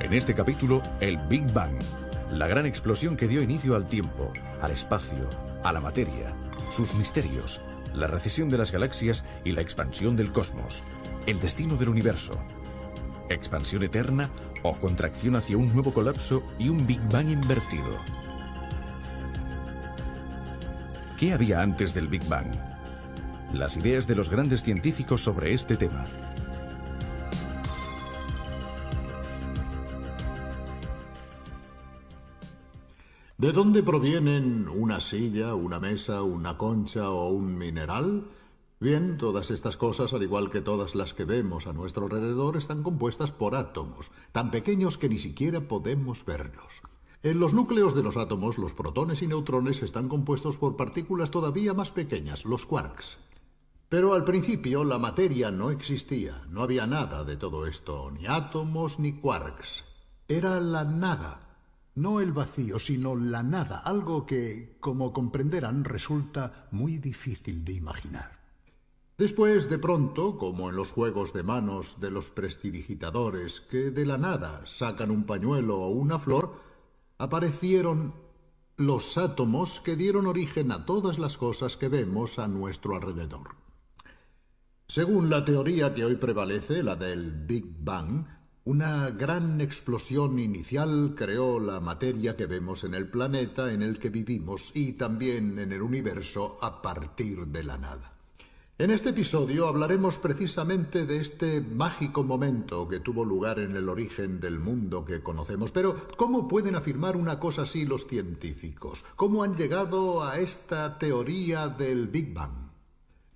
En este capítulo, el Big Bang, la gran explosión que dio inicio al tiempo, al espacio, a la materia, sus misterios, la recesión de las galaxias y la expansión del cosmos, el destino del universo, expansión eterna o contracción hacia un nuevo colapso y un Big Bang invertido. ¿Qué había antes del Big Bang? Las ideas de los grandes científicos sobre este tema. ¿De dónde provienen una silla, una mesa, una concha o un mineral? Bien, todas estas cosas, al igual que todas las que vemos a nuestro alrededor, están compuestas por átomos, tan pequeños que ni siquiera podemos verlos. En los núcleos de los átomos, los protones y neutrones están compuestos por partículas todavía más pequeñas, los quarks. Pero al principio la materia no existía, no había nada de todo esto, ni átomos ni quarks. Era la nada. No el vacío, sino la nada, algo que, como comprenderán, resulta muy difícil de imaginar. Después, de pronto, como en los juegos de manos de los prestidigitadores, que de la nada sacan un pañuelo o una flor, aparecieron los átomos que dieron origen a todas las cosas que vemos a nuestro alrededor. Según la teoría que hoy prevalece, la del Big Bang, una gran explosión inicial creó la materia que vemos en el planeta en el que vivimos y también en el universo a partir de la nada. En este episodio hablaremos precisamente de este mágico momento que tuvo lugar en el origen del mundo que conocemos. Pero, ¿cómo pueden afirmar una cosa así los científicos? ¿Cómo han llegado a esta teoría del Big Bang?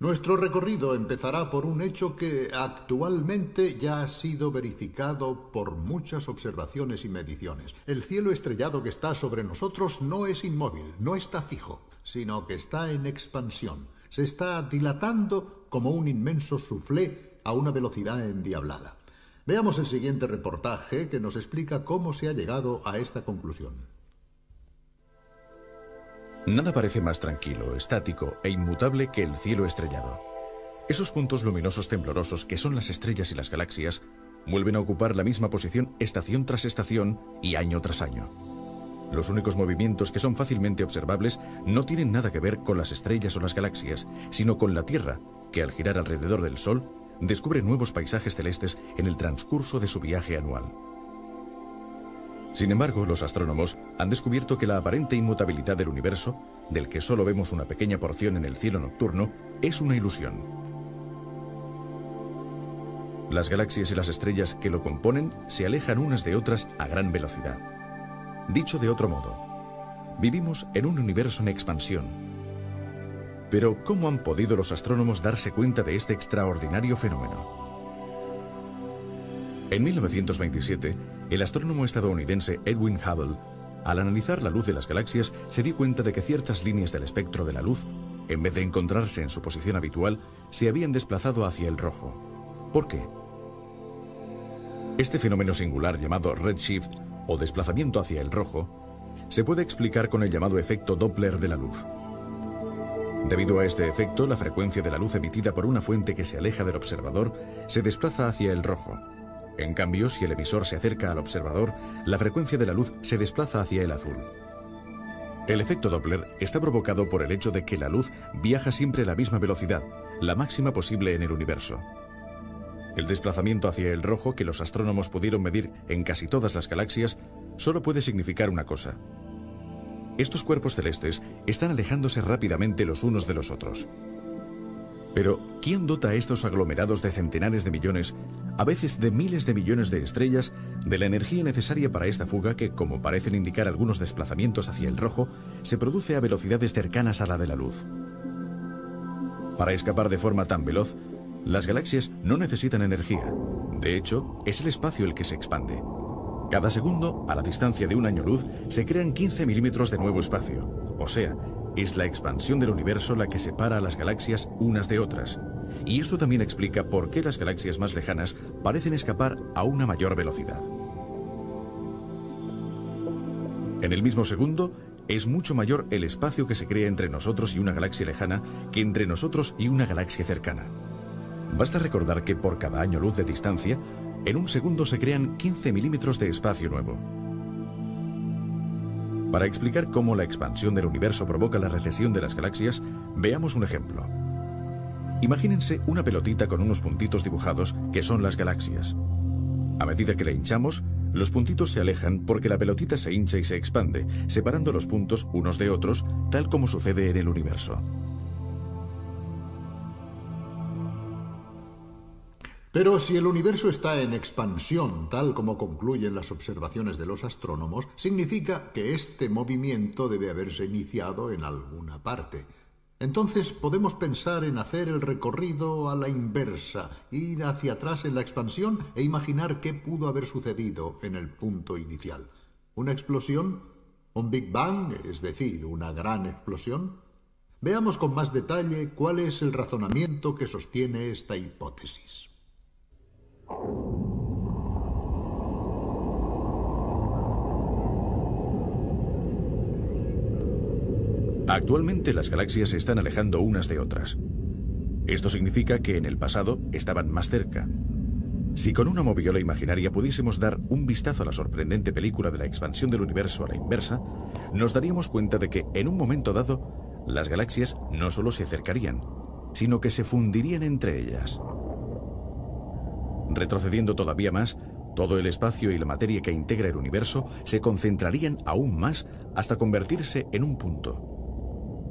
Nuestro recorrido empezará por un hecho que actualmente ya ha sido verificado por muchas observaciones y mediciones. El cielo estrellado que está sobre nosotros no es inmóvil, no está fijo, sino que está en expansión. Se está dilatando como un inmenso soufflé a una velocidad endiablada. Veamos el siguiente reportaje que nos explica cómo se ha llegado a esta conclusión. Nada parece más tranquilo, estático e inmutable que el cielo estrellado. Esos puntos luminosos temblorosos que son las estrellas y las galaxias vuelven a ocupar la misma posición estación tras estación y año tras año. Los únicos movimientos que son fácilmente observables no tienen nada que ver con las estrellas o las galaxias, sino con la Tierra, que al girar alrededor del Sol descubre nuevos paisajes celestes en el transcurso de su viaje anual. Sin embargo, los astrónomos han descubierto que la aparente inmutabilidad del universo, del que solo vemos una pequeña porción en el cielo nocturno, es una ilusión. Las galaxias y las estrellas que lo componen se alejan unas de otras a gran velocidad. Dicho de otro modo, vivimos en un universo en expansión. Pero, ¿cómo han podido los astrónomos darse cuenta de este extraordinario fenómeno? En 1927, el astrónomo estadounidense Edwin Hubble, al analizar la luz de las galaxias, se dio cuenta de que ciertas líneas del espectro de la luz, en vez de encontrarse en su posición habitual, se habían desplazado hacia el rojo. ¿Por qué? Este fenómeno singular llamado redshift, o desplazamiento hacia el rojo, se puede explicar con el llamado efecto Doppler de la luz. Debido a este efecto, la frecuencia de la luz emitida por una fuente que se aleja del observador se desplaza hacia el rojo. En cambio, si el emisor se acerca al observador, la frecuencia de la luz se desplaza hacia el azul. El efecto Doppler está provocado por el hecho de que la luz viaja siempre a la misma velocidad, la máxima posible en el universo. El desplazamiento hacia el rojo, que los astrónomos pudieron medir en casi todas las galaxias, solo puede significar una cosa. Estos cuerpos celestes están alejándose rápidamente los unos de los otros. Pero, ¿quién dota a estos aglomerados de centenares de millones, a veces de miles de millones de estrellas, de la energía necesaria para esta fuga que, como parecen indicar algunos desplazamientos hacia el rojo, se produce a velocidades cercanas a la de la luz? Para escapar de forma tan veloz, las galaxias no necesitan energía. De hecho, es el espacio el que se expande. Cada segundo, a la distancia de un año luz, se crean 15 milímetros de nuevo espacio. O sea, es la expansión del universo la que separa a las galaxias unas de otras. Y esto también explica por qué las galaxias más lejanas parecen escapar a una mayor velocidad. En el mismo segundo, es mucho mayor el espacio que se crea entre nosotros y una galaxia lejana que entre nosotros y una galaxia cercana. Basta recordar que por cada año luz de distancia, En un segundo se crean 15 milímetros de espacio nuevo. Para explicar cómo la expansión del universo provoca la recesión de las galaxias, veamos un ejemplo. Imagínense una pelotita con unos puntitos dibujados que son las galaxias. A medida que la hinchamos, los puntitos se alejan porque la pelotita se hincha y se expande, separando los puntos unos de otros, tal como sucede en el universo. Pero si el universo está en expansión, tal como concluyen las observaciones de los astrónomos, significa que este movimiento debe haberse iniciado en alguna parte. Entonces podemos pensar en hacer el recorrido a la inversa, ir hacia atrás en la expansión e imaginar qué pudo haber sucedido en el punto inicial. ¿Una explosión? ¿Un Big Bang, es decir, una gran explosión? Veamos con más detalle cuál es el razonamiento que sostiene esta hipótesis. Actualmente las galaxias se están alejando unas de otras. Esto significa que en el pasado estaban más cerca. Si con una moviola imaginaria pudiésemos dar un vistazo a la sorprendente película de la expansión del universo a la inversa, nos daríamos cuenta de que en un momento dado las galaxias no solo se acercarían, sino que se fundirían entre ellas. Retrocediendo todavía más, todo el espacio y la materia que integra el universo se concentrarían aún más hasta convertirse en un punto.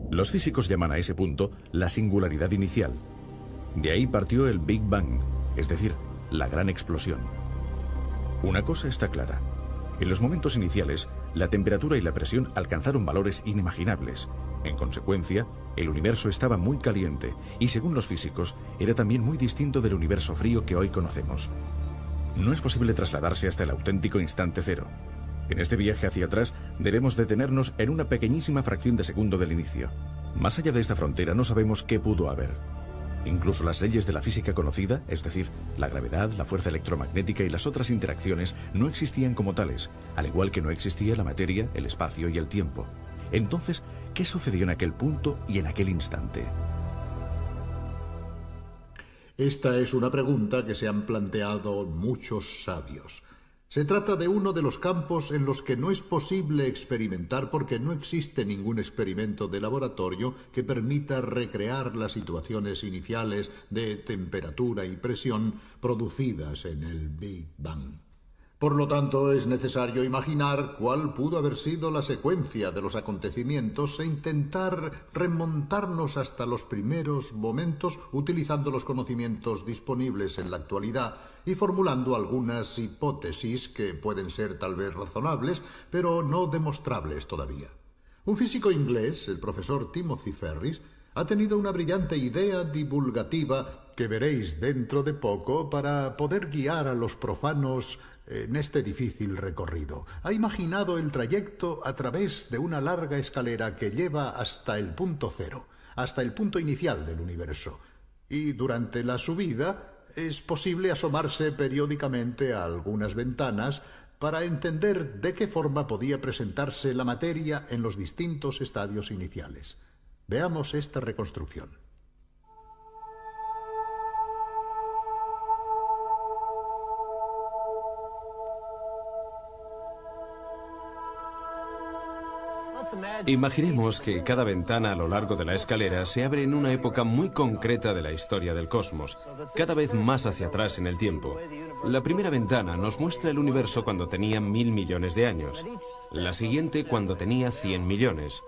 Los físicos llaman a ese punto la singularidad inicial. De ahí partió el Big Bang, es decir, la gran explosión. Una cosa está clara. En los momentos iniciales, la temperatura y la presión alcanzaron valores inimaginables. En consecuencia, el universo estaba muy caliente y, según los físicos, era también muy distinto del universo frío que hoy conocemos. No es posible trasladarse hasta el auténtico instante cero. En este viaje hacia atrás debemos detenernos en una pequeñísima fracción de segundo del inicio. Más allá de esta frontera no sabemos qué pudo haber. Incluso las leyes de la física conocida, es decir, la gravedad, la fuerza electromagnética y las otras interacciones, no existían como tales, al igual que no existía la materia, el espacio y el tiempo. Entonces, ¿qué sucedió en aquel punto y en aquel instante? Esta es una pregunta que se han planteado muchos sabios. Se trata de uno de los campos en los que no es posible experimentar porque no existe ningún experimento de laboratorio que permita recrear las situaciones iniciales de temperatura y presión producidas en el Big Bang. Por lo tanto, es necesario imaginar cuál pudo haber sido la secuencia de los acontecimientos e intentar remontarnos hasta los primeros momentos utilizando los conocimientos disponibles en la actualidad y formulando algunas hipótesis que pueden ser tal vez razonables, pero no demostrables todavía. Un físico inglés, el profesor Timothy Ferris, ha tenido una brillante idea divulgativa que veréis dentro de poco para poder guiar a los profanos en este difícil recorrido. Ha imaginado el trayecto a través de una larga escalera que lleva hasta el punto cero, hasta el punto inicial del universo. Y durante la subida es posible asomarse periódicamente a algunas ventanas para entender de qué forma podía presentarse la materia en los distintos estadios iniciales. Veamos esta reconstrucción. Imaginemos que cada ventana a lo largo de la escalera se abre en una época muy concreta de la historia del cosmos, cada vez más hacia atrás en el tiempo. La primera ventana nos muestra el universo cuando tenía 1000 millones de años, la siguiente cuando tenía 100 millones,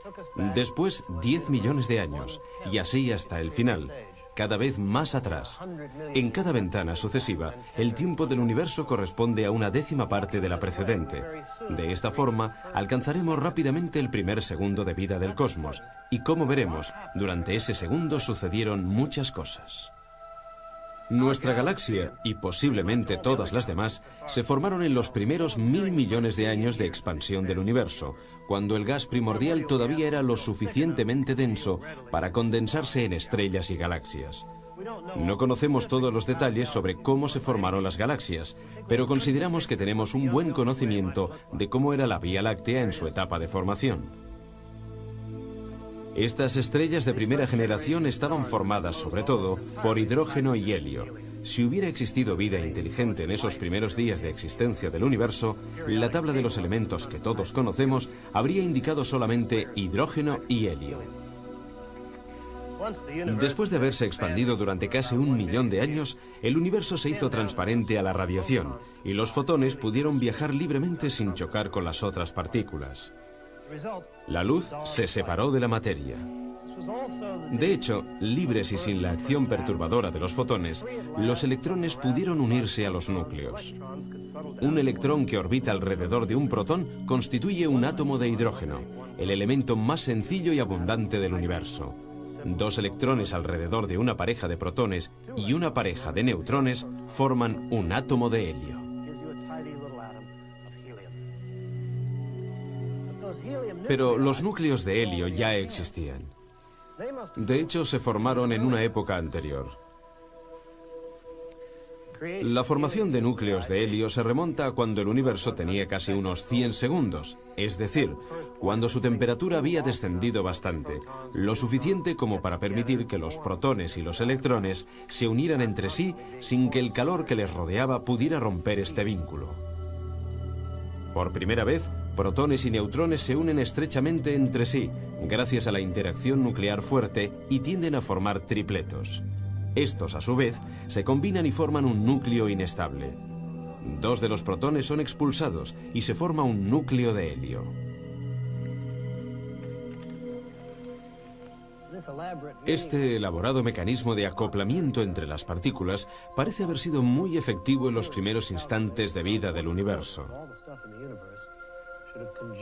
después 10 millones de años, y así hasta el final, cada vez más atrás. En cada ventana sucesiva, el tiempo del universo corresponde a una décima parte de la precedente. De esta forma, alcanzaremos rápidamente el primer segundo de vida del cosmos, y como veremos, durante ese segundo sucedieron muchas cosas. Nuestra galaxia, y posiblemente todas las demás, se formaron en los primeros 1000 millones de años de expansión del universo, cuando el gas primordial todavía era lo suficientemente denso para condensarse en estrellas y galaxias. No conocemos todos los detalles sobre cómo se formaron las galaxias, pero consideramos que tenemos un buen conocimiento de cómo era la Vía Láctea en su etapa de formación. Estas estrellas de primera generación estaban formadas sobre todo por hidrógeno y helio. Si hubiera existido vida inteligente en esos primeros días de existencia del universo, la tabla de los elementos que todos conocemos habría indicado solamente hidrógeno y helio. Después de haberse expandido durante casi 1 millón de años, el universo se hizo transparente a la radiación y los fotones pudieron viajar libremente sin chocar con las otras partículas. La luz se separó de la materia. De hecho, libres y sin la acción perturbadora de los fotones, los electrones pudieron unirse a los núcleos. Un electrón que orbita alrededor de un protón constituye un átomo de hidrógeno, el elemento más sencillo y abundante del universo. 2 electrones alrededor de una pareja de protones y una pareja de neutrones forman un átomo de helio. Pero los núcleos de helio ya existían. De hecho, se formaron en una época anterior. La formación de núcleos de helio se remonta a cuando el universo tenía casi unos 100 segundos, es decir, cuando su temperatura había descendido bastante, lo suficiente como para permitir que los protones y los electrones se unieran entre sí sin que el calor que les rodeaba pudiera romper este vínculo. Por primera vez, protones y neutrones se unen estrechamente entre sí, gracias a la interacción nuclear fuerte, y tienden a formar tripletos. Estos, a su vez, se combinan y forman un núcleo inestable. 2 de los protones son expulsados y se forma un núcleo de helio. Este elaborado mecanismo de acoplamiento entre las partículas parece haber sido muy efectivo en los primeros instantes de vida del universo.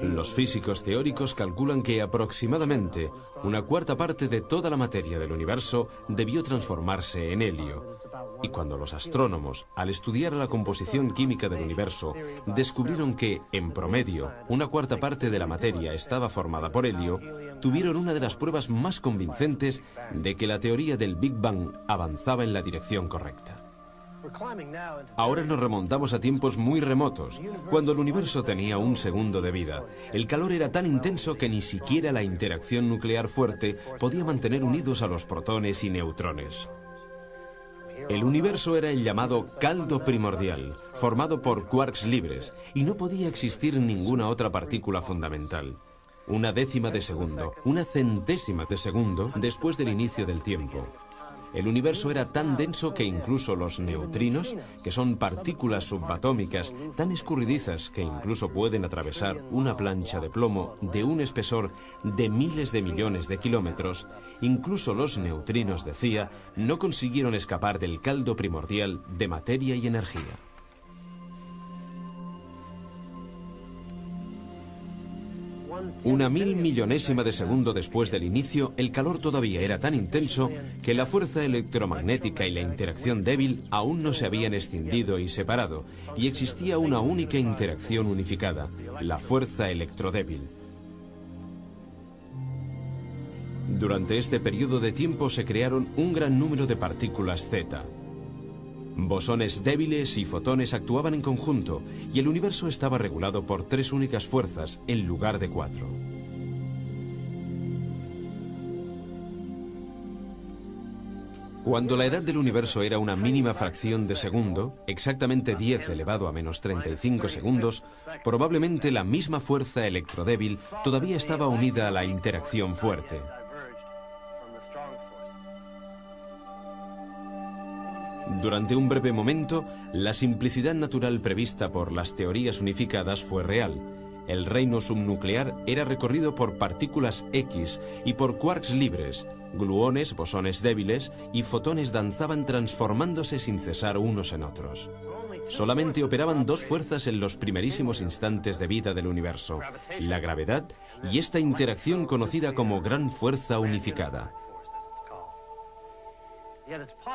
Los físicos teóricos calculan que aproximadamente 1/4 parte de toda la materia del universo debió transformarse en helio. Y cuando los astrónomos, al estudiar la composición química del universo, descubrieron que, en promedio, 1/4 parte de la materia estaba formada por helio, tuvieron una de las pruebas más convincentes de que la teoría del Big Bang avanzaba en la dirección correcta. Ahora nos remontamos a tiempos muy remotos, cuando el universo tenía 1 segundo de vida. El calor era tan intenso que ni siquiera la interacción nuclear fuerte podía mantener unidos a los protones y neutrones. El universo era el llamado caldo primordial, formado por quarks libres, y no podía existir ninguna otra partícula fundamental. 1/10 de segundo, 1/100ésima de segundo después del inicio del tiempo. El universo era tan denso que incluso los neutrinos, que son partículas subatómicas tan escurridizas que incluso pueden atravesar una plancha de plomo de un espesor de miles de millones de kilómetros, incluso los neutrinos, decía, no consiguieron escapar del caldo primordial de materia y energía. 1.000 millonésima de segundo después del inicio, el calor todavía era tan intenso que la fuerza electromagnética y la interacción débil aún no se habían escindido y separado, y existía una única interacción unificada, la fuerza electrodébil. Durante este periodo de tiempo se crearon un gran número de partículas Z. Bosones débiles y fotones actuaban en conjunto y el universo estaba regulado por 3 únicas fuerzas en lugar de 4. Cuando la edad del universo era una mínima fracción de segundo, exactamente 10 elevado a menos 35 segundos, probablemente la misma fuerza electrodébil todavía estaba unida a la interacción fuerte. Durante un breve momento, la simplicidad natural prevista por las teorías unificadas fue real. El reino subnuclear era recorrido por partículas X y por quarks libres. Gluones, bosones débiles y fotones danzaban transformándose sin cesar unos en otros. Solamente operaban 2 fuerzas en los primerísimos instantes de vida del universo: la gravedad y esta interacción conocida como gran fuerza unificada.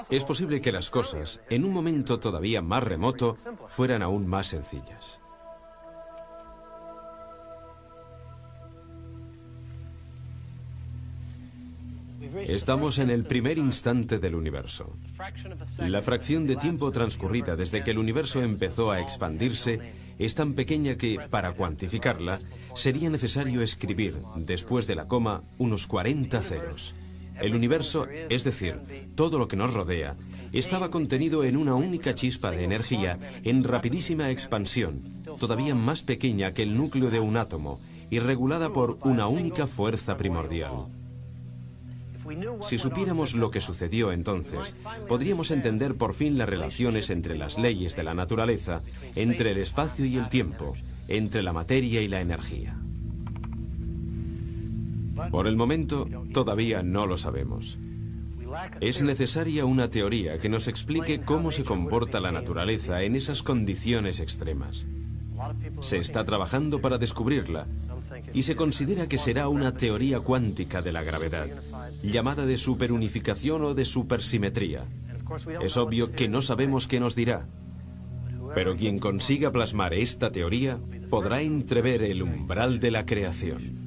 Es posible que las cosas, en un momento todavía más remoto, fueran aún más sencillas. Estamos en el primer instante del universo. La fracción de tiempo transcurrida desde que el universo empezó a expandirse es tan pequeña que, para cuantificarla, sería necesario escribir, después de la coma, unos 40 ceros. El universo, es decir, todo lo que nos rodea, estaba contenido en una única chispa de energía en rapidísima expansión, todavía más pequeña que el núcleo de un átomo y regulada por una única fuerza primordial. Si supiéramos lo que sucedió entonces, podríamos entender por fin las relaciones entre las leyes de la naturaleza, entre el espacio y el tiempo, entre la materia y la energía. Por el momento, todavía no lo sabemos. Es necesaria una teoría que nos explique cómo se comporta la naturaleza en esas condiciones extremas. Se está trabajando para descubrirla y se considera que será una teoría cuántica de la gravedad, llamada de superunificación o de supersimetría. Es obvio que no sabemos qué nos dirá, pero quien consiga plasmar esta teoría podrá entrever el umbral de la creación.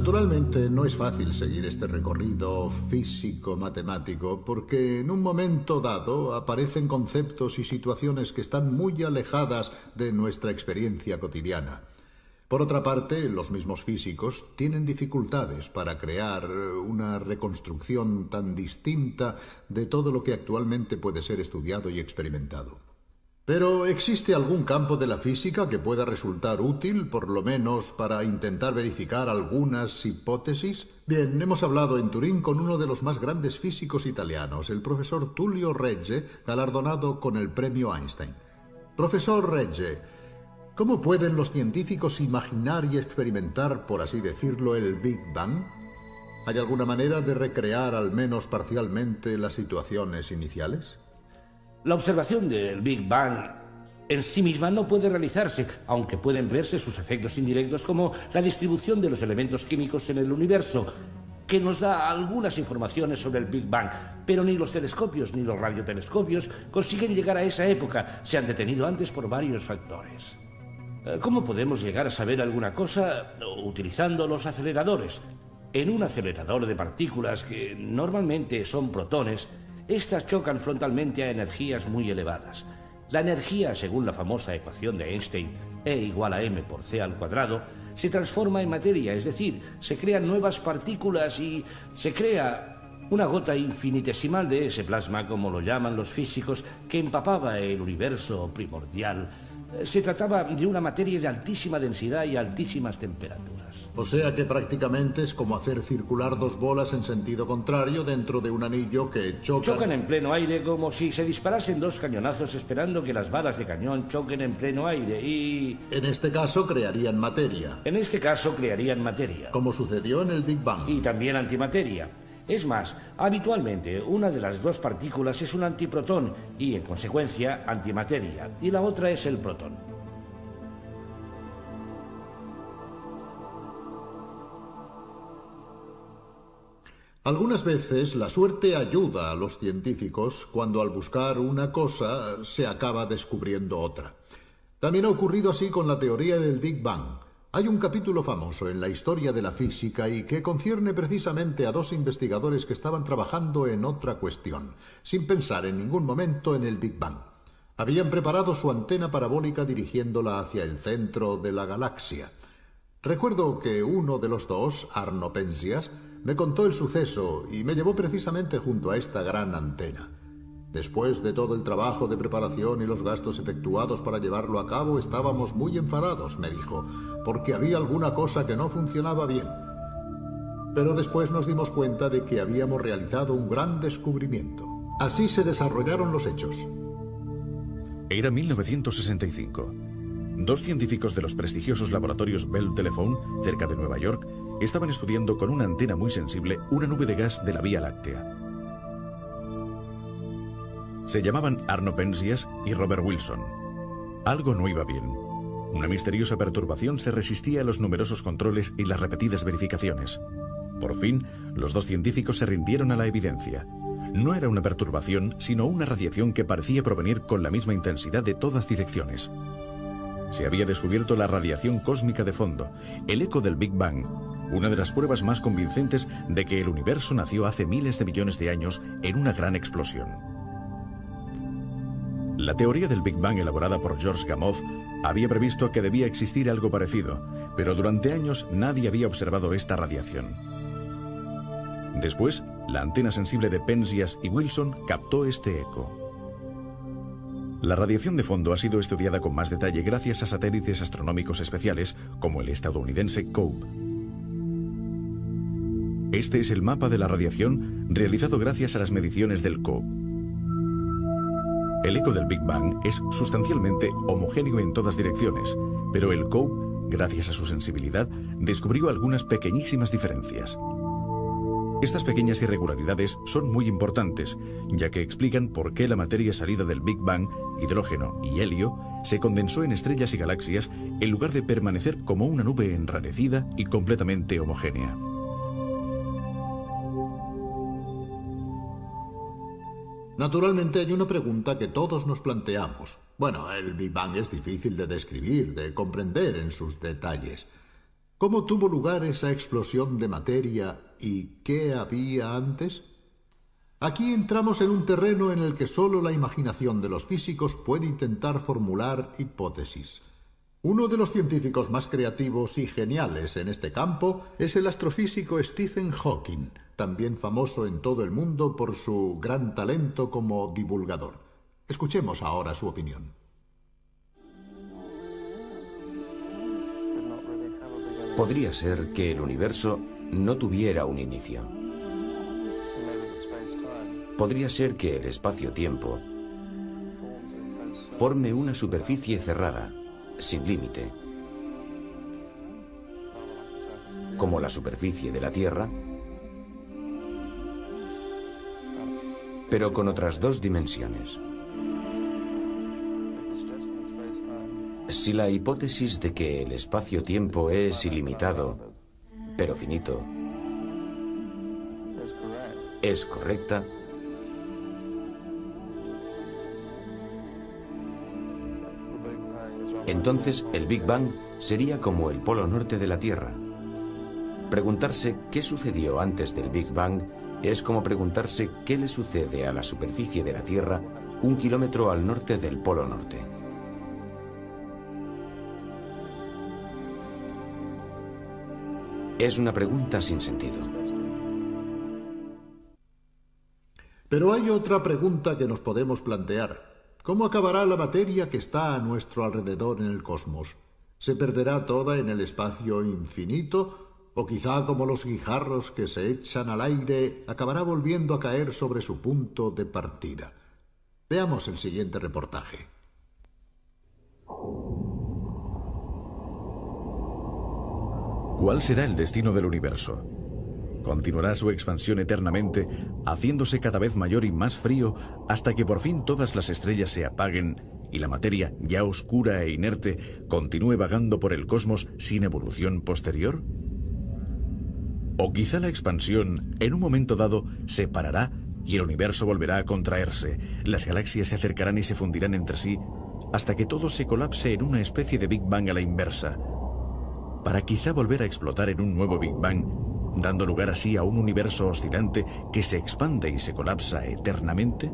Naturalmente, no es fácil seguir este recorrido físico-matemático porque en un momento dado aparecen conceptos y situaciones que están muy alejadas de nuestra experiencia cotidiana. Por otra parte, los mismos físicos tienen dificultades para crear una reconstrucción tan distinta de todo lo que actualmente puede ser estudiado y experimentado. Pero ¿existe algún campo de la física que pueda resultar útil, por lo menos para intentar verificar algunas hipótesis? Bien, hemos hablado en Turín con uno de los más grandes físicos italianos, el profesor Tullio Regge, galardonado con el premio Einstein. Profesor Regge, ¿cómo pueden los científicos imaginar y experimentar, por así decirlo, el Big Bang? ¿Hay alguna manera de recrear, al menos parcialmente, las situaciones iniciales? La observación del Big Bang en sí misma no puede realizarse, aunque pueden verse sus efectos indirectos como la distribución de los elementos químicos en el universo, que nos da algunas informaciones sobre el Big Bang, pero ni los telescopios ni los radiotelescopios consiguen llegar a esa época, se han detenido antes por varios factores. ¿Cómo podemos llegar a saber alguna cosa utilizando los aceleradores? En un acelerador de partículas, que normalmente son protones, estas chocan frontalmente a energías muy elevadas. La energía, según la famosa ecuación de Einstein, E igual a m por c al cuadrado, se transforma en materia, es decir, se crean nuevas partículas y se crea una gota infinitesimal de ese plasma, como lo llaman los físicos, que empapaba el universo primordial. Se trataba de una materia de altísima densidad y altísimas temperaturas. O sea que prácticamente es como hacer circular dos bolas en sentido contrario dentro de un anillo que chocan en pleno aire, como si se disparasen dos cañonazos esperando que las balas de cañón choquen en pleno aire y... En este caso crearían materia. En este caso crearían materia. Como sucedió en el Big Bang. Y también antimateria. Es más, habitualmente una de las dos partículas es un antiprotón y, en consecuencia, antimateria, y la otra es el protón. Algunas veces la suerte ayuda a los científicos cuando al buscar una cosa se acaba descubriendo otra. También ha ocurrido así con la teoría del Big Bang. Hay un capítulo famoso en la historia de la física y que concierne precisamente a dos investigadores que estaban trabajando en otra cuestión, sin pensar en ningún momento en el Big Bang. Habían preparado su antena parabólica dirigiéndola hacia el centro de la galaxia. Recuerdo que uno de los dos, Arno Penzias, me contó el suceso y me llevó precisamente junto a esta gran antena. Después de todo el trabajo de preparación y los gastos efectuados para llevarlo a cabo, estábamos muy enfadados, me dijo, porque había alguna cosa que no funcionaba bien. Pero después nos dimos cuenta de que habíamos realizado un gran descubrimiento. Así se desarrollaron los hechos. Era 1965. Dos científicos de los prestigiosos laboratorios Bell Telephone, cerca de Nueva York, estaban estudiando con una antena muy sensible una nube de gas de la Vía Láctea. Se llamaban Arno Penzias y Robert Wilson. Algo no iba bien. Una misteriosa perturbación se resistía a los numerosos controles y las repetidas verificaciones. Por fin, los dos científicos se rindieron a la evidencia. No era una perturbación, sino una radiación que parecía provenir con la misma intensidad de todas direcciones. Se había descubierto la radiación cósmica de fondo, el eco del Big Bang, una de las pruebas más convincentes de que el universo nació hace miles de millones de años en una gran explosión. La teoría del Big Bang elaborada por George Gamow había previsto que debía existir algo parecido, pero durante años nadie había observado esta radiación. Después, la antena sensible de Penzias y Wilson captó este eco. La radiación de fondo ha sido estudiada con más detalle gracias a satélites astronómicos especiales como el estadounidense COBE. Este es el mapa de la radiación realizado gracias a las mediciones del COBE. El eco del Big Bang es sustancialmente homogéneo en todas direcciones, pero el COBE, gracias a su sensibilidad, descubrió algunas pequeñísimas diferencias. Estas pequeñas irregularidades son muy importantes, ya que explican por qué la materia salida del Big Bang, hidrógeno y helio, se condensó en estrellas y galaxias en lugar de permanecer como una nube enrarecida y completamente homogénea. Naturalmente hay una pregunta que todos nos planteamos. Bueno, el Big Bang es difícil de describir, de comprender en sus detalles. ¿Cómo tuvo lugar esa explosión de materia y qué había antes? Aquí entramos en un terreno en el que solo la imaginación de los físicos puede intentar formular hipótesis. Uno de los científicos más creativos y geniales en este campo es el astrofísico Stephen Hawking, también famoso en todo el mundo por su gran talento como divulgador. Escuchemos ahora su opinión. Podría ser que el universo no tuviera un inicio. Podría ser que el espacio-tiempo forme una superficie cerrada, sin límite, como la superficie de la Tierra, pero con otras dos dimensiones. Si la hipótesis de que el espacio-tiempo es ilimitado, pero finito, es correcta, entonces el Big Bang sería como el polo norte de la Tierra. Preguntarse qué sucedió antes del Big Bang es como preguntarse qué le sucede a la superficie de la Tierra 1 kilómetro al norte del polo norte. Es una pregunta sin sentido. Pero hay otra pregunta que nos podemos plantear. ¿Cómo acabará la materia que está a nuestro alrededor en el cosmos? ¿Se perderá toda en el espacio infinito? ¿O quizá, como los guijarros que se echan al aire, acabará volviendo a caer sobre su punto de partida? Veamos el siguiente reportaje. ¿Cuál será el destino del universo? ¿Continuará su expansión eternamente, haciéndose cada vez mayor y más frío, hasta que por fin todas las estrellas se apaguen y la materia, ya oscura e inerte, continúe vagando por el cosmos sin evolución posterior? ¿O quizá la expansión, en un momento dado, se parará y el universo volverá a contraerse, las galaxias se acercarán y se fundirán entre sí, hasta que todo se colapse en una especie de Big Bang a la inversa, para quizá volver a explotar en un nuevo Big Bang, dando lugar así a un universo oscilante que se expande y se colapsa eternamente?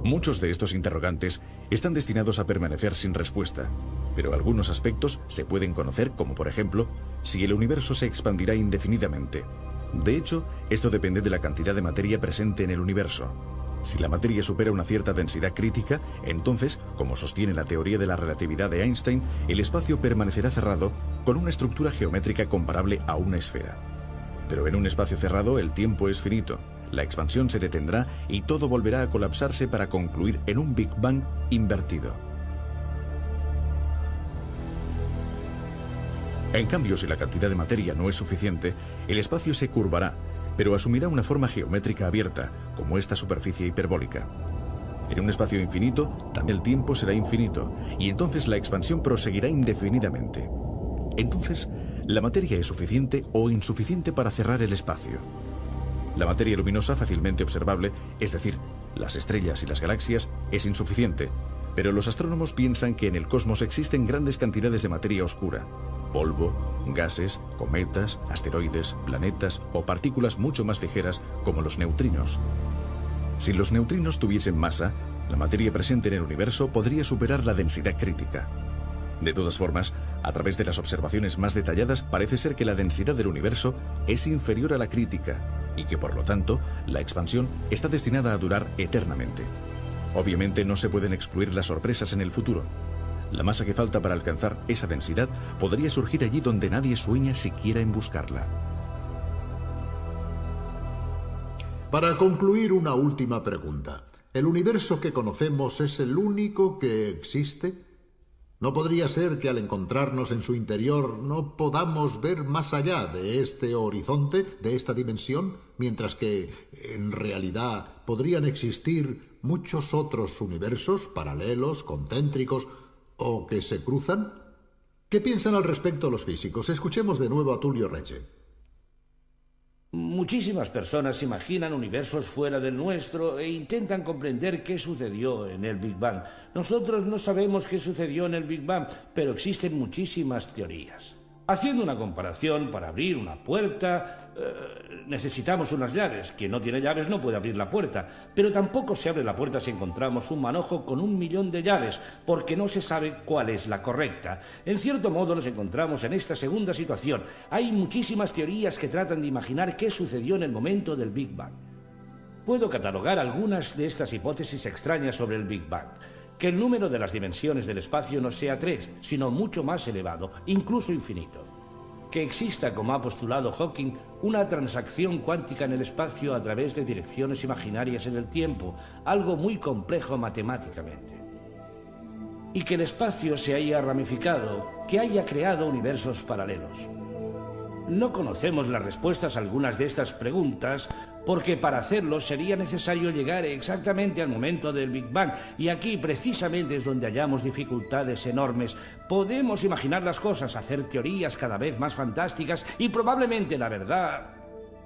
Muchos de estos interrogantes están destinados a permanecer sin respuesta, pero algunos aspectos se pueden conocer, como por ejemplo, si el universo se expandirá indefinidamente. De hecho, esto depende de la cantidad de materia presente en el universo. Si la materia supera una cierta densidad crítica, entonces, como sostiene la teoría de la relatividad de Einstein, el espacio permanecerá cerrado con una estructura geométrica comparable a una esfera. Pero en un espacio cerrado el tiempo es finito, la expansión se detendrá y todo volverá a colapsarse para concluir en un Big Bang invertido. En cambio, si la cantidad de materia no es suficiente, el espacio se curvará, pero asumirá una forma geométrica abierta, como esta superficie hiperbólica. En un espacio infinito, también el tiempo será infinito, y entonces la expansión proseguirá indefinidamente. Entonces, la materia es suficiente o insuficiente para cerrar el espacio. La materia luminosa fácilmente observable, es decir, las estrellas y las galaxias, es insuficiente, pero los astrónomos piensan que en el cosmos existen grandes cantidades de materia oscura. polvo, gases, cometas, asteroides, planetas o partículas mucho más ligeras como los neutrinos. Si los neutrinos tuviesen masa, la materia presente en el universo podría superar la densidad crítica. De todas formas, a través de las observaciones más detalladas, parece ser que la densidad del universo es inferior a la crítica y que, por lo tanto, la expansión está destinada a durar eternamente. Obviamente no se pueden excluir las sorpresas en el futuro. La masa que falta para alcanzar esa densidad podría surgir allí donde nadie sueña siquiera en buscarla. Para concluir, una última pregunta. ¿El universo que conocemos es el único que existe? ¿No podría ser que al encontrarnos en su interior no podamos ver más allá de este horizonte, de esta dimensión, mientras que, en realidad, podrían existir muchos otros universos paralelos, concéntricos o que se cruzan? ¿Qué piensan al respecto los físicos? Escuchemos de nuevo a Tullio Regge. Muchísimas personas imaginan universos fuera del nuestro e intentan comprender qué sucedió en el Big Bang. Nosotros no sabemos qué sucedió en el Big Bang, pero existen muchísimas teorías. Haciendo una comparación, para abrir una puerta, necesitamos unas llaves. Quien no tiene llaves no puede abrir la puerta. Pero tampoco se abre la puerta si encontramos un manojo con 1.000.000 de llaves, porque no se sabe cuál es la correcta. En cierto modo nos encontramos en esta segunda situación. Hay muchísimas teorías que tratan de imaginar qué sucedió en el momento del Big Bang. Puedo catalogar algunas de estas hipótesis extrañas sobre el Big Bang. Que el número de las dimensiones del espacio no sea 3, sino mucho más elevado, incluso infinito. Que exista, como ha postulado Hawking, una transacción cuántica en el espacio a través de direcciones imaginarias en el tiempo, algo muy complejo matemáticamente. Y que el espacio se haya ramificado, que haya creado universos paralelos. No conocemos las respuestas a algunas de estas preguntas, porque para hacerlo sería necesario llegar exactamente al momento del Big Bang, y aquí precisamente es donde hallamos dificultades enormes. Podemos imaginar las cosas, hacer teorías cada vez más fantásticas, y probablemente la verdad,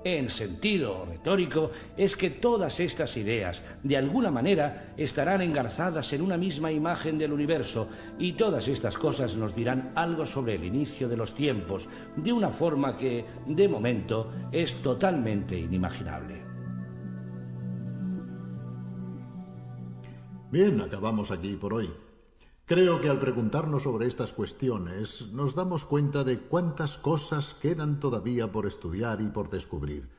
en sentido retórico, es que todas estas ideas, de alguna manera, estarán engarzadas en una misma imagen del universo, y todas estas cosas nos dirán algo sobre el inicio de los tiempos, de una forma que, de momento, es totalmente inimaginable. Bien, acabamos aquí por hoy. Creo que al preguntarnos sobre estas cuestiones nos damos cuenta de cuántas cosas quedan todavía por estudiar y por descubrir.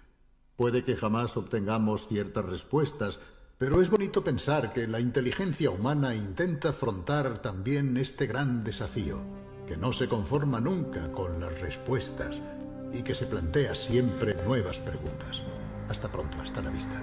Puede que jamás obtengamos ciertas respuestas, pero es bonito pensar que la inteligencia humana intenta afrontar también este gran desafío, que no se conforma nunca con las respuestas y que se plantea siempre nuevas preguntas. Hasta pronto, hasta la vista.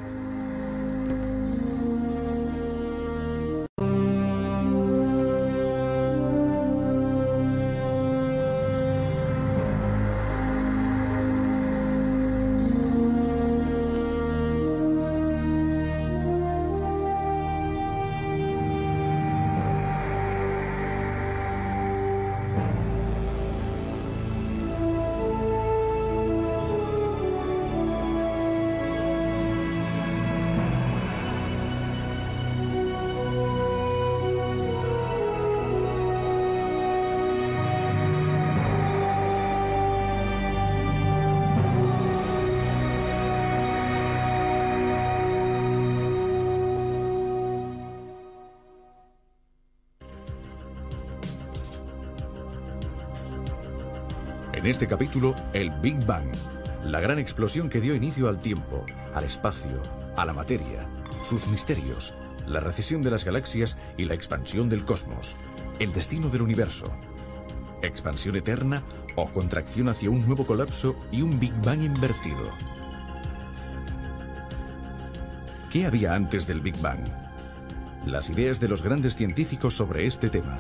En este capítulo, el Big Bang, la gran explosión que dio inicio al tiempo, al espacio, a la materia, sus misterios, la recesión de las galaxias y la expansión del cosmos, el destino del universo, expansión eterna o contracción hacia un nuevo colapso y un Big Bang invertido. ¿Qué había antes del Big Bang? Las ideas de los grandes científicos sobre este tema.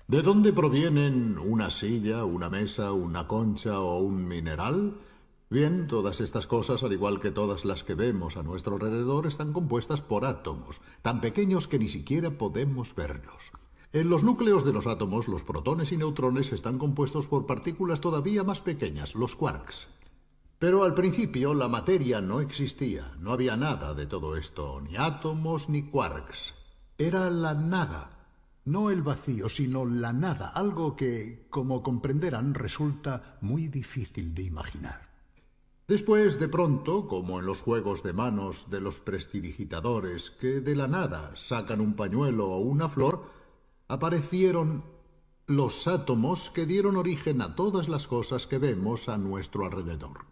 ¿De dónde provienen una silla, una mesa, una concha o un mineral? Bien, todas estas cosas, al igual que todas las que vemos a nuestro alrededor, están compuestas por átomos, tan pequeños que ni siquiera podemos verlos. En los núcleos de los átomos, los protones y neutrones están compuestos por partículas todavía más pequeñas, los quarks. Pero al principio la materia no existía, no había nada de todo esto, ni átomos ni quarks. Era la nada, no el vacío, sino la nada, algo que, como comprenderán, resulta muy difícil de imaginar. Después, de pronto, como en los juegos de manos de los prestidigitadores, que de la nada sacan un pañuelo o una flor, aparecieron los átomos que dieron origen a todas las cosas que vemos a nuestro alrededor.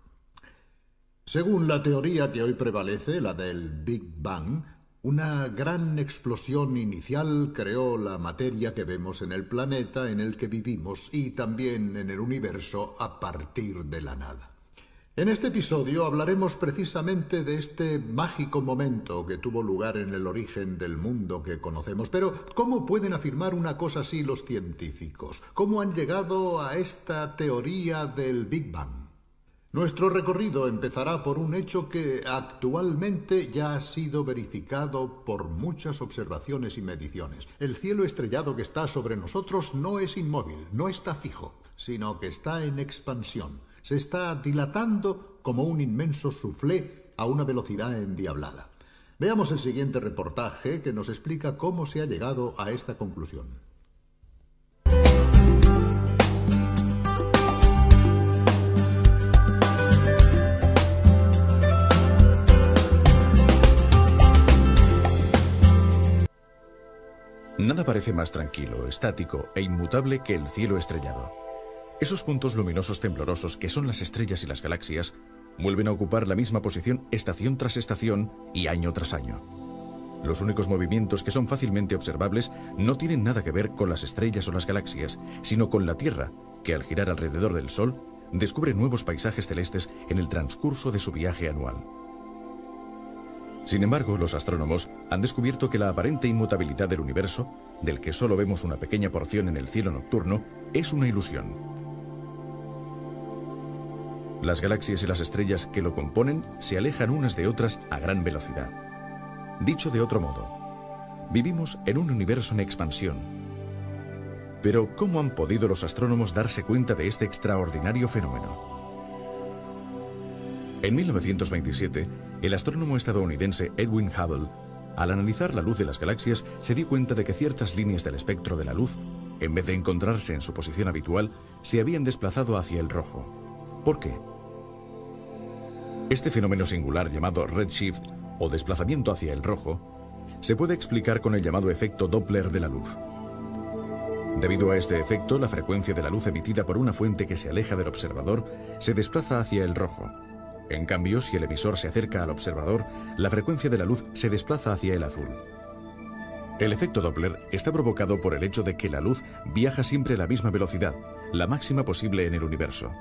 Según la teoría que hoy prevalece, la del Big Bang, una gran explosión inicial creó la materia que vemos en el planeta en el que vivimos y también en el universo a partir de la nada. En este episodio hablaremos precisamente de este mágico momento que tuvo lugar en el origen del mundo que conocemos. Pero, ¿cómo pueden afirmar una cosa así los científicos? ¿Cómo han llegado a esta teoría del Big Bang? Nuestro recorrido empezará por un hecho que actualmente ya ha sido verificado por muchas observaciones y mediciones. El cielo estrellado que está sobre nosotros no es inmóvil, no está fijo, sino que está en expansión. Se está dilatando como un inmenso soufflé a una velocidad endiablada. Veamos el siguiente reportaje que nos explica cómo se ha llegado a esta conclusión. Nada parece más tranquilo, estático e inmutable que el cielo estrellado. Esos puntos luminosos temblorosos que son las estrellas y las galaxias vuelven a ocupar la misma posición estación tras estación y año tras año. Los únicos movimientos que son fácilmente observables no tienen nada que ver con las estrellas o las galaxias, sino con la Tierra, que al girar alrededor del Sol descubre nuevos paisajes celestes en el transcurso de su viaje anual. Sin embargo, los astrónomos han descubierto que la aparente inmutabilidad del universo, del que solo vemos una pequeña porción en el cielo nocturno, es una ilusión. Las galaxias y las estrellas que lo componen se alejan unas de otras a gran velocidad. Dicho de otro modo, vivimos en un universo en expansión. Pero, ¿cómo han podido los astrónomos darse cuenta de este extraordinario fenómeno? En 1927, el astrónomo estadounidense Edwin Hubble, al analizar la luz de las galaxias, se dio cuenta de que ciertas líneas del espectro de la luz, en vez de encontrarse en su posición habitual, se habían desplazado hacia el rojo. ¿Por qué? Este fenómeno singular llamado redshift, o desplazamiento hacia el rojo, se puede explicar con el llamado efecto Doppler de la luz. Debido a este efecto, la frecuencia de la luz emitida por una fuente que se aleja del observador se desplaza hacia el rojo. En cambio, si el emisor se acerca al observador, la frecuencia de la luz se desplaza hacia el azul. El efecto Doppler está provocado por el hecho de que la luz viaja siempre a la misma velocidad, la máxima posible en el universo.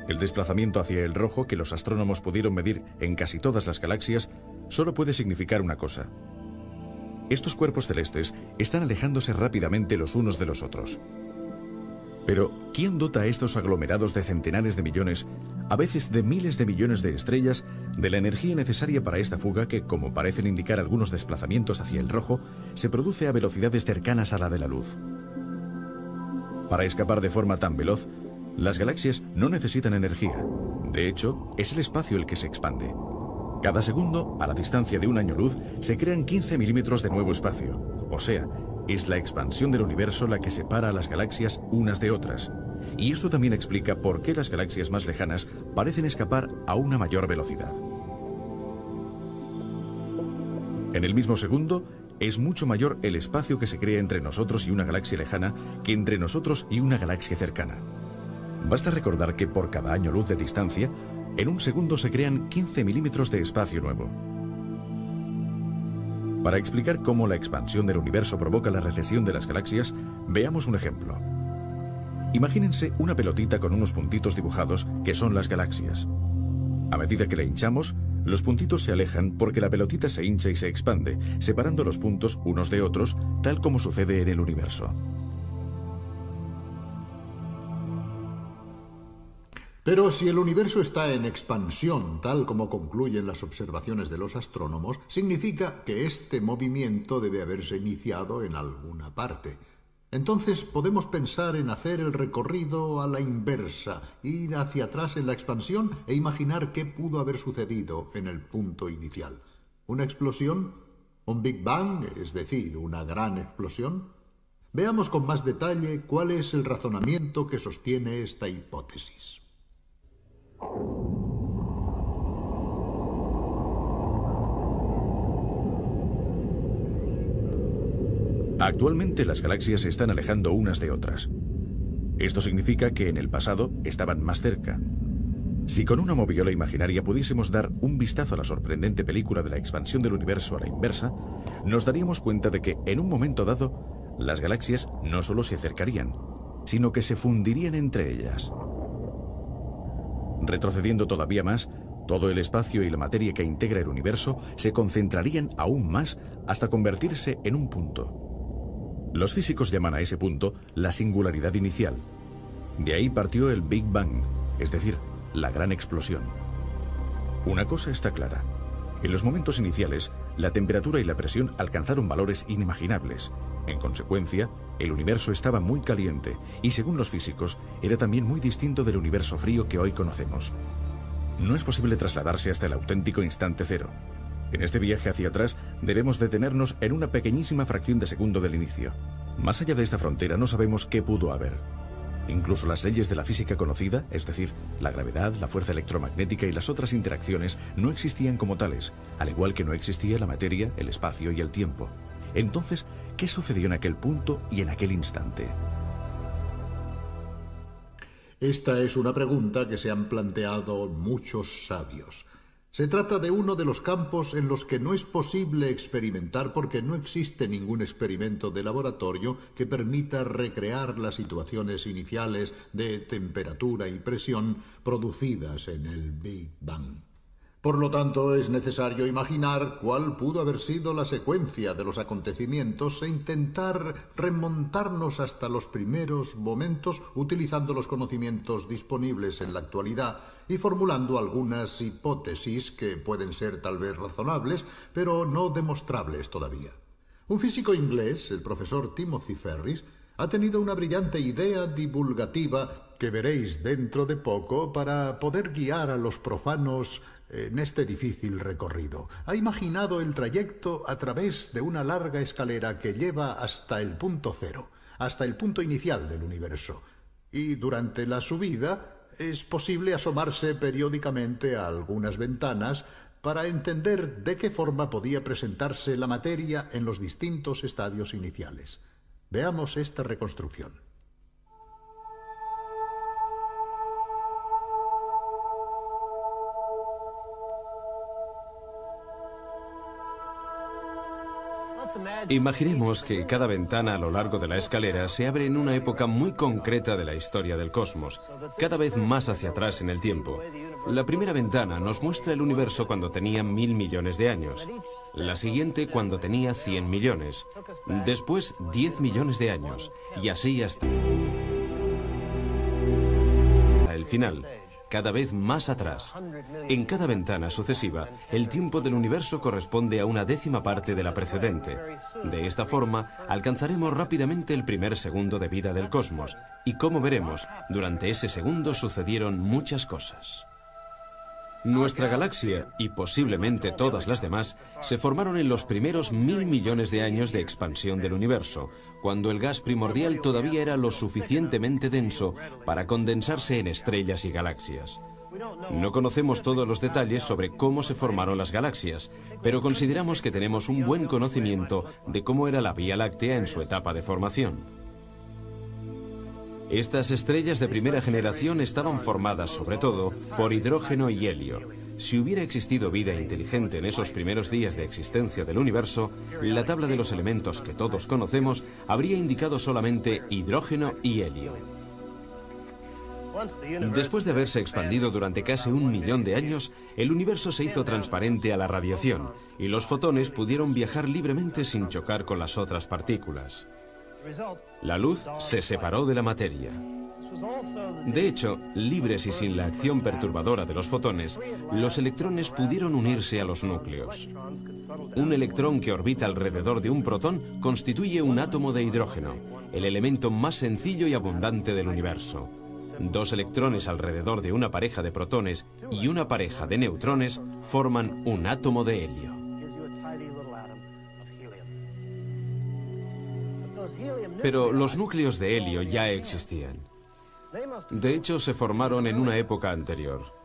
El desplazamiento hacia el rojo que los astrónomos pudieron medir en casi todas las galaxias solo puede significar una cosa. Estos cuerpos celestes están alejándose rápidamente los unos de los otros. Pero, ¿quién dota a estos aglomerados de centenares de millones, a veces de miles de millones de estrellas, de la energía necesaria para esta fuga que, como parecen indicar algunos desplazamientos hacia el rojo, se produce a velocidades cercanas a la de la luz? Para escapar de forma tan veloz, las galaxias no necesitan energía. De hecho, es el espacio el que se expande. Cada segundo, a la distancia de un año luz, se crean 15 milímetros de nuevo espacio. O sea, es la expansión del universo la que separa a las galaxias unas de otras. Y esto también explica por qué las galaxias más lejanas parecen escapar a una mayor velocidad. En el mismo segundo, es mucho mayor el espacio que se crea entre nosotros y una galaxia lejana que entre nosotros y una galaxia cercana. Basta recordar que por cada año luz de distancia, en un segundo se crean 15 milímetros de espacio nuevo. Para explicar cómo la expansión del universo provoca la recesión de las galaxias, veamos un ejemplo. Imagínense una pelotita con unos puntitos dibujados que son las galaxias. A medida que la hinchamos, los puntitos se alejan porque la pelotita se hincha y se expande, separando los puntos unos de otros, tal como sucede en el universo. Pero si el universo está en expansión, tal como concluyen las observaciones de los astrónomos, significa que este movimiento debe haberse iniciado en alguna parte. Entonces podemos pensar en hacer el recorrido a la inversa, ir hacia atrás en la expansión e imaginar qué pudo haber sucedido en el punto inicial. ¿Una explosión? ¿Un Big Bang, es decir, una gran explosión? Veamos con más detalle cuál es el razonamiento que sostiene esta hipótesis. Actualmente las galaxias se están alejando unas de otras. Esto significa que en el pasado estaban más cerca. Si con una moviola imaginaria pudiésemos dar un vistazo a la sorprendente película de la expansión del universo a la inversa, nos daríamos cuenta de que en un momento dado las galaxias no solo se acercarían, sino que se fundirían entre ellas. Retrocediendo todavía más, todo el espacio y la materia que integra el universo se concentrarían aún más hasta convertirse en un punto. Los físicos llaman a ese punto la singularidad inicial. De ahí partió el Big Bang, es decir, la gran explosión. Una cosa está clara. En los momentos iniciales, la temperatura y la presión alcanzaron valores inimaginables. En consecuencia, el universo estaba muy caliente y, según los físicos, era también muy distinto del universo frío que hoy conocemos. No es posible trasladarse hasta el auténtico instante cero. En este viaje hacia atrás debemos detenernos en una pequeñísima fracción de segundo del inicio. Más allá de esta frontera no sabemos qué pudo haber. Incluso las leyes de la física conocida, es decir, la gravedad, la fuerza electromagnética y las otras interacciones, no existían como tales, al igual que no existía la materia, el espacio y el tiempo. Entonces, ¿qué sucedió en aquel punto y en aquel instante? Esta es una pregunta que se han planteado muchos sabios. Se trata de uno de los campos en los que no es posible experimentar porque no existe ningún experimento de laboratorio que permita recrear las situaciones iniciales de temperatura y presión producidas en el Big Bang. Por lo tanto, es necesario imaginar cuál pudo haber sido la secuencia de los acontecimientos e intentar remontarnos hasta los primeros momentos utilizando los conocimientos disponibles en la actualidad y formulando algunas hipótesis que pueden ser tal vez razonables, pero no demostrables todavía. Un físico inglés, el profesor Timothy Ferris, ha tenido una brillante idea divulgativa que veréis dentro de poco para poder guiar a los profanos en este difícil recorrido. Ha imaginado el trayecto a través de una larga escalera que lleva hasta el punto cero, hasta el punto inicial del universo. Y durante la subida es posible asomarse periódicamente a algunas ventanas para entender de qué forma podía presentarse la materia en los distintos estadios iniciales. Veamos esta reconstrucción. Imaginemos que cada ventana a lo largo de la escalera se abre en una época muy concreta de la historia del cosmos, cada vez más hacia atrás en el tiempo. La primera ventana nos muestra el universo cuando tenía 1000 millones de años, la siguiente cuando tenía 100 millones, después 10 millones de años, y así hasta el final. Cada vez más atrás. En cada ventana sucesiva, el tiempo del universo corresponde a una décima parte de la precedente. De esta forma, alcanzaremos rápidamente el primer segundo de vida del cosmos, y como veremos, durante ese segundo sucedieron muchas cosas. Nuestra galaxia, y posiblemente todas las demás, se formaron en los primeros 1000 millones de años de expansión del universo, cuando el gas primordial todavía era lo suficientemente denso para condensarse en estrellas y galaxias. No conocemos todos los detalles sobre cómo se formaron las galaxias, pero consideramos que tenemos un buen conocimiento de cómo era la Vía Láctea en su etapa de formación. Estas estrellas de primera generación estaban formadas, sobre todo, por hidrógeno y helio. Si hubiera existido vida inteligente en esos primeros días de existencia del universo, la tabla de los elementos que todos conocemos habría indicado solamente hidrógeno y helio. Después de haberse expandido durante casi 1 millón de años, el universo se hizo transparente a la radiación, y los fotones pudieron viajar libremente sin chocar con las otras partículas. La luz se separó de la materia. De hecho, libres y sin la acción perturbadora de los fotones, los electrones pudieron unirse a los núcleos. Un electrón que orbita alrededor de un protón constituye un átomo de hidrógeno, el elemento más sencillo y abundante del universo. Dos electrones alrededor de una pareja de protones y una pareja de neutrones forman un átomo de helio. Pero los núcleos de helio ya existían. De hecho, se formaron en una época anterior.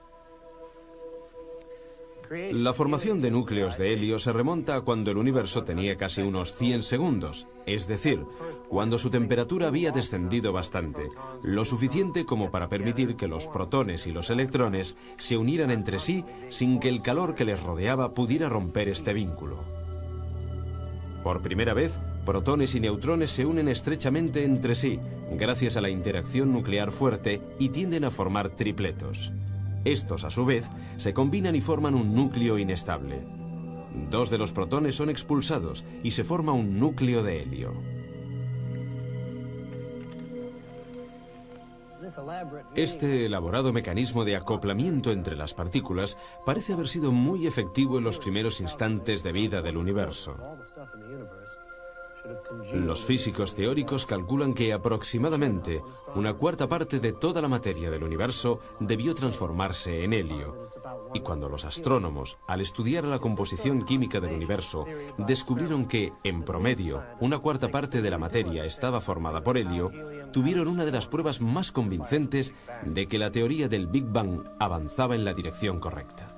La formación de núcleos de helio se remonta a cuando el universo tenía casi unos 100 segundos, es decir, cuando su temperatura había descendido bastante, lo suficiente como para permitir que los protones y los electrones se unieran entre sí sin que el calor que les rodeaba pudiera romper este vínculo. Por primera vez, protones y neutrones se unen estrechamente entre sí, gracias a la interacción nuclear fuerte, y tienden a formar tripletos. Estos, a su vez, se combinan y forman un núcleo inestable. Dos de los protones son expulsados y se forma un núcleo de helio. Este elaborado mecanismo de acoplamiento entre las partículas parece haber sido muy efectivo en los primeros instantes de vida del universo. Los físicos teóricos calculan que aproximadamente una cuarta parte de toda la materia del universo debió transformarse en helio. Y cuando los astrónomos, al estudiar la composición química del universo, descubrieron que, en promedio, una cuarta parte de la materia estaba formada por helio, tuvieron una de las pruebas más convincentes de que la teoría del Big Bang avanzaba en la dirección correcta.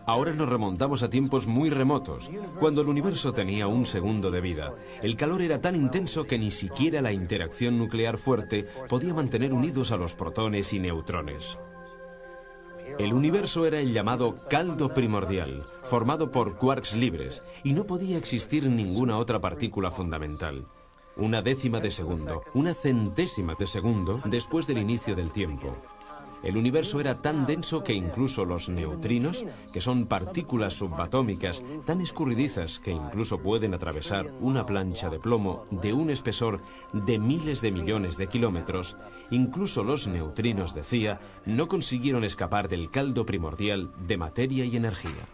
Ahora nos remontamos a tiempos muy remotos, cuando el universo tenía un segundo de vida. El calor era tan intenso que ni siquiera la interacción nuclear fuerte podía mantener unidos a los protones y neutrones. El universo era el llamado caldo primordial, formado por quarks libres, y no podía existir ninguna otra partícula fundamental. Una décima de segundo, una centésima de segundo después del inicio del tiempo. El universo era tan denso que incluso los neutrinos, que son partículas subatómicas tan escurridizas que incluso pueden atravesar una plancha de plomo de un espesor de miles de millones de kilómetros, incluso los neutrinos, decía, no consiguieron escapar del caldo primordial de materia y energía.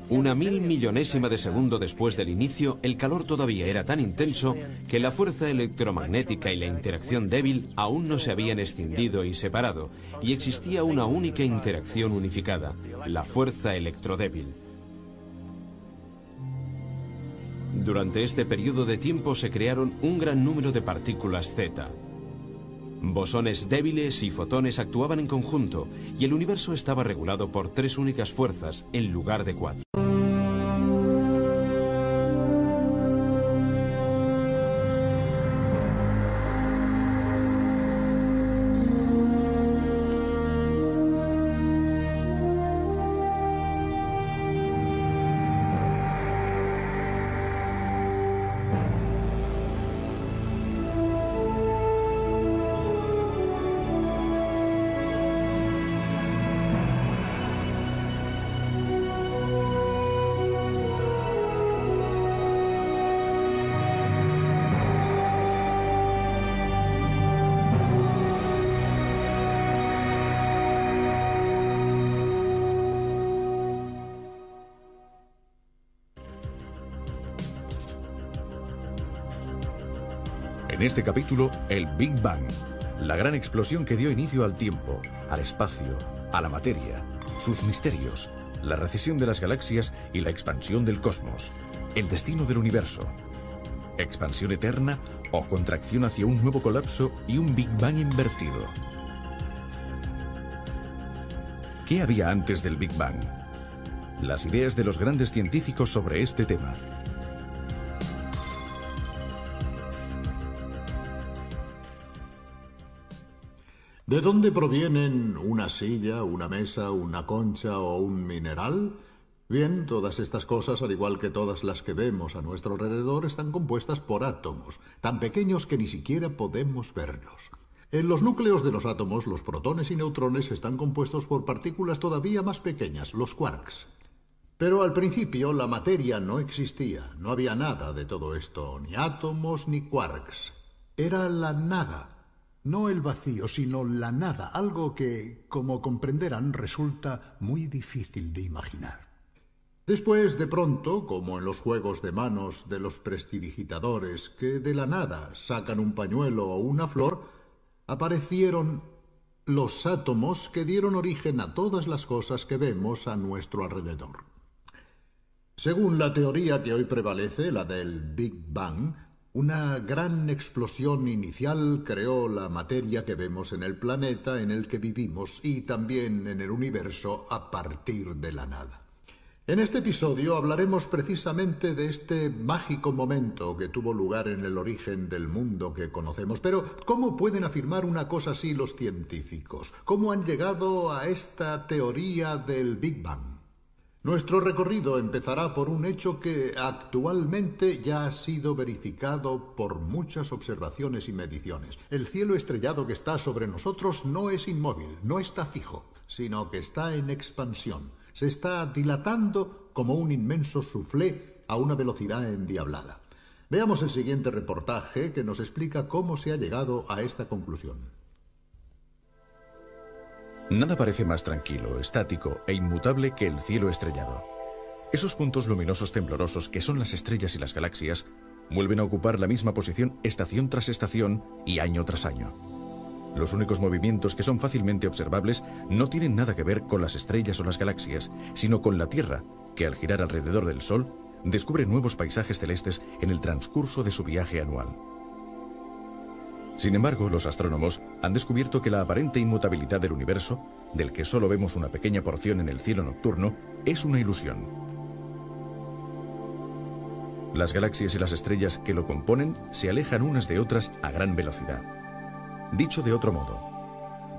Una 1000.000.000ésima de segundo después del inicio, el calor todavía era tan intenso que la fuerza electromagnética y la interacción débil aún no se habían escindido y separado, y existía una única interacción unificada, la fuerza electrodébil. Durante este periodo de tiempo se crearon un gran número de partículas Z. Bosones débiles y fotones actuaban en conjunto, y el universo estaba regulado por tres únicas fuerzas en lugar de cuatro. En este capítulo, el Big Bang, la gran explosión que dio inicio al tiempo, al espacio, a la materia, sus misterios, la recesión de las galaxias y la expansión del cosmos, el destino del universo, expansión eterna o contracción hacia un nuevo colapso y un Big Bang invertido. ¿Qué había antes del Big Bang? Las ideas de los grandes científicos sobre este tema. ¿De dónde provienen una silla, una mesa, una concha o un mineral? Bien, todas estas cosas, al igual que todas las que vemos a nuestro alrededor, están compuestas por átomos, tan pequeños que ni siquiera podemos verlos. En los núcleos de los átomos, los protones y neutrones están compuestos por partículas todavía más pequeñas, los quarks. Pero al principio la materia no existía, no había nada de todo esto, ni átomos ni quarks. Era la nada, no el vacío, sino la nada, algo que, como comprenderán, resulta muy difícil de imaginar. Después, de pronto, como en los juegos de manos de los prestidigitadores, que de la nada sacan un pañuelo o una flor, aparecieron los átomos que dieron origen a todas las cosas que vemos a nuestro alrededor. Según la teoría que hoy prevalece, la del Big Bang, una gran explosión inicial creó la materia que vemos en el planeta en el que vivimos y también en el universo a partir de la nada. En este episodio hablaremos precisamente de este mágico momento que tuvo lugar en el origen del mundo que conocemos. Pero, ¿cómo pueden afirmar una cosa así los científicos? ¿Cómo han llegado a esta teoría del Big Bang? Nuestro recorrido empezará por un hecho que actualmente ya ha sido verificado por muchas observaciones y mediciones. El cielo estrellado que está sobre nosotros no es inmóvil, no está fijo, sino que está en expansión. Se está dilatando como un inmenso soufflé a una velocidad endiablada. Veamos el siguiente reportaje que nos explica cómo se ha llegado a esta conclusión. Nada parece más tranquilo, estático e inmutable que el cielo estrellado. Esos puntos luminosos temblorosos que son las estrellas y las galaxias vuelven a ocupar la misma posición estación tras estación y año tras año. Los únicos movimientos que son fácilmente observables no tienen nada que ver con las estrellas o las galaxias, sino con la Tierra, que al girar alrededor del Sol, descubre nuevos paisajes celestes en el transcurso de su viaje anual. Sin embargo, los astrónomos han descubierto que la aparente inmutabilidad del universo, del que solo vemos una pequeña porción en el cielo nocturno, es una ilusión. Las galaxias y las estrellas que lo componen se alejan unas de otras a gran velocidad. Dicho de otro modo,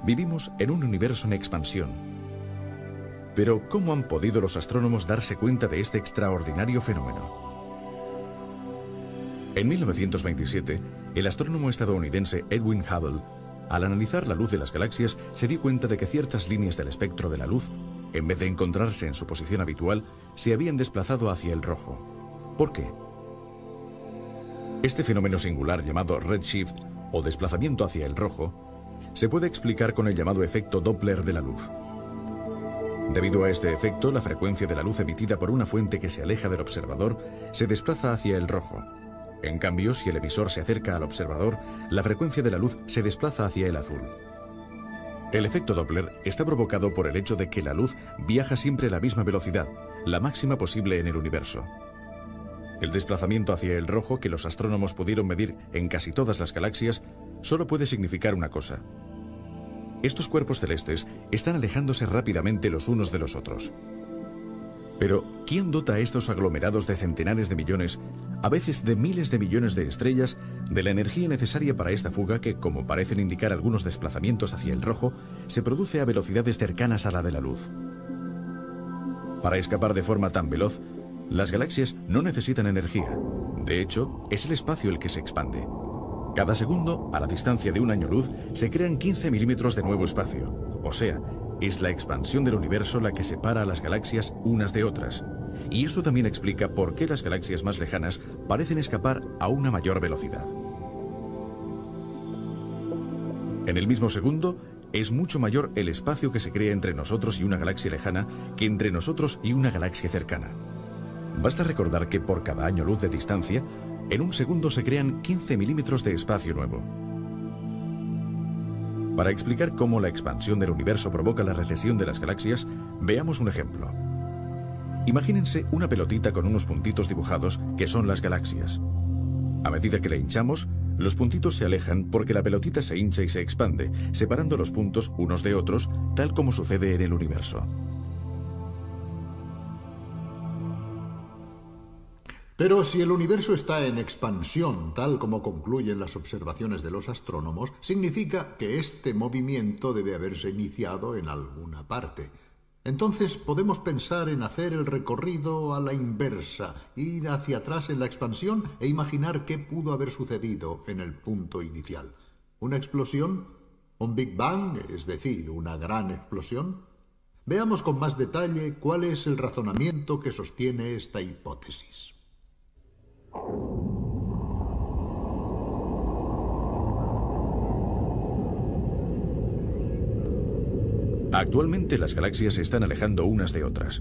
vivimos en un universo en expansión. Pero, ¿cómo han podido los astrónomos darse cuenta de este extraordinario fenómeno? En 1927, el astrónomo estadounidense Edwin Hubble, al analizar la luz de las galaxias, se dio cuenta de que ciertas líneas del espectro de la luz, en vez de encontrarse en su posición habitual, se habían desplazado hacia el rojo. ¿Por qué? Este fenómeno singular llamado redshift, o desplazamiento hacia el rojo, se puede explicar con el llamado efecto Doppler de la luz. Debido a este efecto, la frecuencia de la luz emitida por una fuente que se aleja del observador se desplaza hacia el rojo. En cambio, si el emisor se acerca al observador, la frecuencia de la luz se desplaza hacia el azul. El efecto Doppler está provocado por el hecho de que la luz viaja siempre a la misma velocidad, la máxima posible en el universo. El desplazamiento hacia el rojo que los astrónomos pudieron medir en casi todas las galaxias solo puede significar una cosa. Estos cuerpos celestes están alejándose rápidamente los unos de los otros. Pero, ¿quién dota a estos aglomerados de centenares de millones, a veces de miles de millones de estrellas, de la energía necesaria para esta fuga que, como parecen indicar algunos desplazamientos hacia el rojo, se produce a velocidades cercanas a la de la luz? Para escapar de forma tan veloz, las galaxias no necesitan energía. De hecho, es el espacio el que se expande. Cada segundo, a la distancia de un año luz, se crean 15 milímetros de nuevo espacio. O sea, es la expansión del universo la que separa a las galaxias unas de otras. Y esto también explica por qué las galaxias más lejanas parecen escapar a una mayor velocidad. En el mismo segundo, es mucho mayor el espacio que se crea entre nosotros y una galaxia lejana que entre nosotros y una galaxia cercana. Basta recordar que por cada año luz de distancia, en un segundo se crean 15 milímetros de espacio nuevo. Para explicar cómo la expansión del universo provoca la recesión de las galaxias, veamos un ejemplo. Imagínense una pelotita con unos puntitos dibujados que son las galaxias. A medida que la hinchamos, los puntitos se alejan porque la pelotita se hincha y se expande, separando los puntos unos de otros, tal como sucede en el universo. Pero si el universo está en expansión, tal como concluyen las observaciones de los astrónomos, significa que este movimiento debe haberse iniciado en alguna parte. Entonces podemos pensar en hacer el recorrido a la inversa, ir hacia atrás en la expansión e imaginar qué pudo haber sucedido en el punto inicial. ¿Una explosión? ¿Un Big Bang, es decir, una gran explosión? Veamos con más detalle cuál es el razonamiento que sostiene esta hipótesis. Actualmente las galaxias se están alejando unas de otras.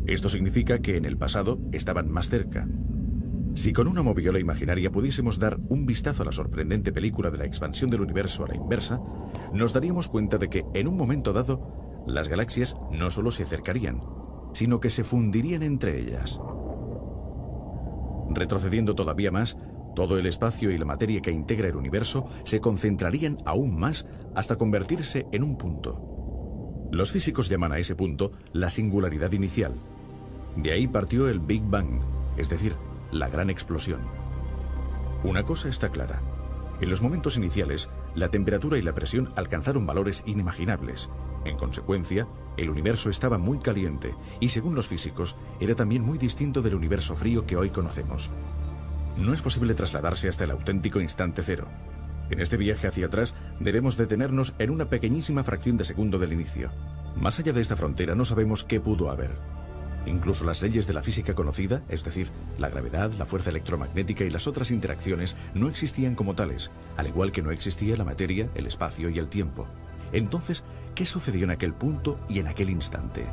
Esto significa que en el pasado estaban más cerca. Si con una moviola imaginaria pudiésemos dar un vistazo a la sorprendente película de la expansión del universo a la inversa, nos daríamos cuenta de que en un momento dado, las galaxias no solo se acercarían, sino que se fundirían entre ellas. Retrocediendo todavía más, todo el espacio y la materia que integra el universo se concentrarían aún más hasta convertirse en un punto. Los físicos llaman a ese punto la singularidad inicial. De ahí partió el Big Bang, es decir, la gran explosión. Una cosa está clara. En los momentos iniciales, la temperatura y la presión alcanzaron valores inimaginables. En consecuencia, el universo estaba muy caliente y, según los físicos, era también muy distinto del universo frío que hoy conocemos. No es posible trasladarse hasta el auténtico instante cero. En este viaje hacia atrás debemos detenernos en una pequeñísima fracción de segundo del inicio. Más allá de esta frontera no sabemos qué pudo haber. Incluso las leyes de la física conocida, es decir, la gravedad, la fuerza electromagnética y las otras interacciones, no existían como tales, al igual que no existía la materia, el espacio y el tiempo. Entonces, ¿qué sucedió en aquel punto y en aquel instante?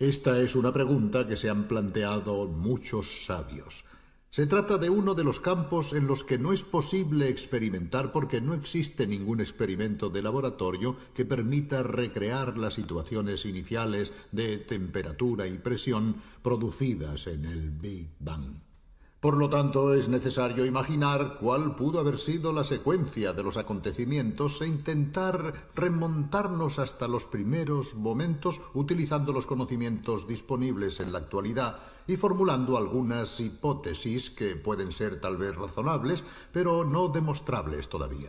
Esta es una pregunta que se han planteado muchos sabios. Se trata de uno de los campos en los que no es posible experimentar porque no existe ningún experimento de laboratorio que permita recrear las situaciones iniciales de temperatura y presión producidas en el Big Bang. Por lo tanto, es necesario imaginar cuál pudo haber sido la secuencia de los acontecimientos e intentar remontarnos hasta los primeros momentos utilizando los conocimientos disponibles en la actualidad y formulando algunas hipótesis que pueden ser tal vez razonables, pero no demostrables todavía.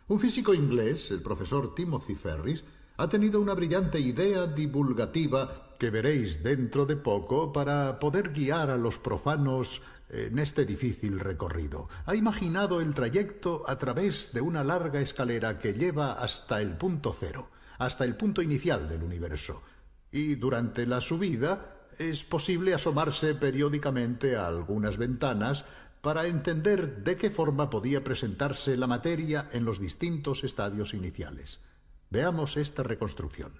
Un físico inglés, el profesor Timothy Ferris, ha tenido una brillante idea divulgativa que veréis dentro de poco para poder guiar a los profanos en este difícil recorrido. Ha imaginado el trayecto a través de una larga escalera que lleva hasta el punto cero, hasta el punto inicial del universo. Y durante la subida es posible asomarse periódicamente a algunas ventanas para entender de qué forma podía presentarse la materia en los distintos estadios iniciales. Veamos esta reconstrucción.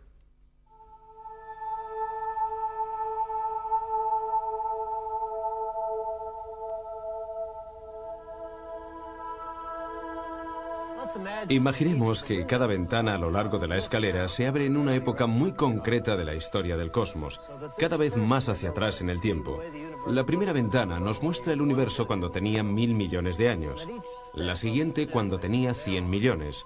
Imaginemos que cada ventana a lo largo de la escalera se abre en una época muy concreta de la historia del cosmos, cada vez más hacia atrás en el tiempo. La primera ventana nos muestra el universo cuando tenía 1000 millones de años, la siguiente cuando tenía 100 millones,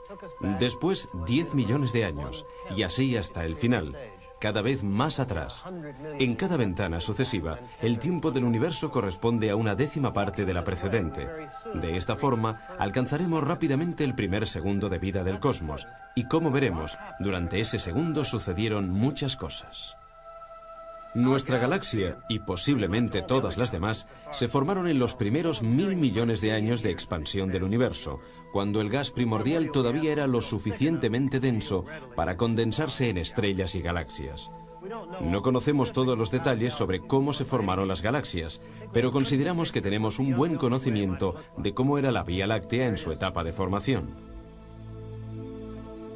después 10 millones de años, y así hasta el final, cada vez más atrás. En cada ventana sucesiva, el tiempo del universo corresponde a una décima parte de la precedente. De esta forma, alcanzaremos rápidamente el primer segundo de vida del cosmos, y como veremos, durante ese segundo sucedieron muchas cosas. Nuestra galaxia, y posiblemente todas las demás, se formaron en los primeros 1000 millones de años de expansión del universo, cuando el gas primordial todavía era lo suficientemente denso para condensarse en estrellas y galaxias. No conocemos todos los detalles sobre cómo se formaron las galaxias, pero consideramos que tenemos un buen conocimiento de cómo era la Vía Láctea en su etapa de formación.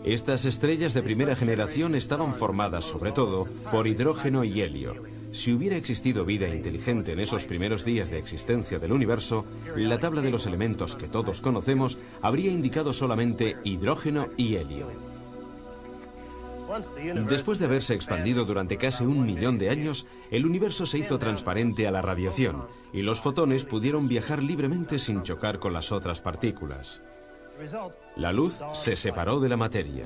Estas estrellas de primera generación estaban formadas, sobre todo, por hidrógeno y helio. Si hubiera existido vida inteligente en esos primeros días de existencia del universo, la tabla de los elementos que todos conocemos habría indicado solamente hidrógeno y helio. Después de haberse expandido durante casi 1 millón de años, el universo se hizo transparente a la radiación, y los fotones pudieron viajar libremente sin chocar con las otras partículas. La luz se separó de la materia.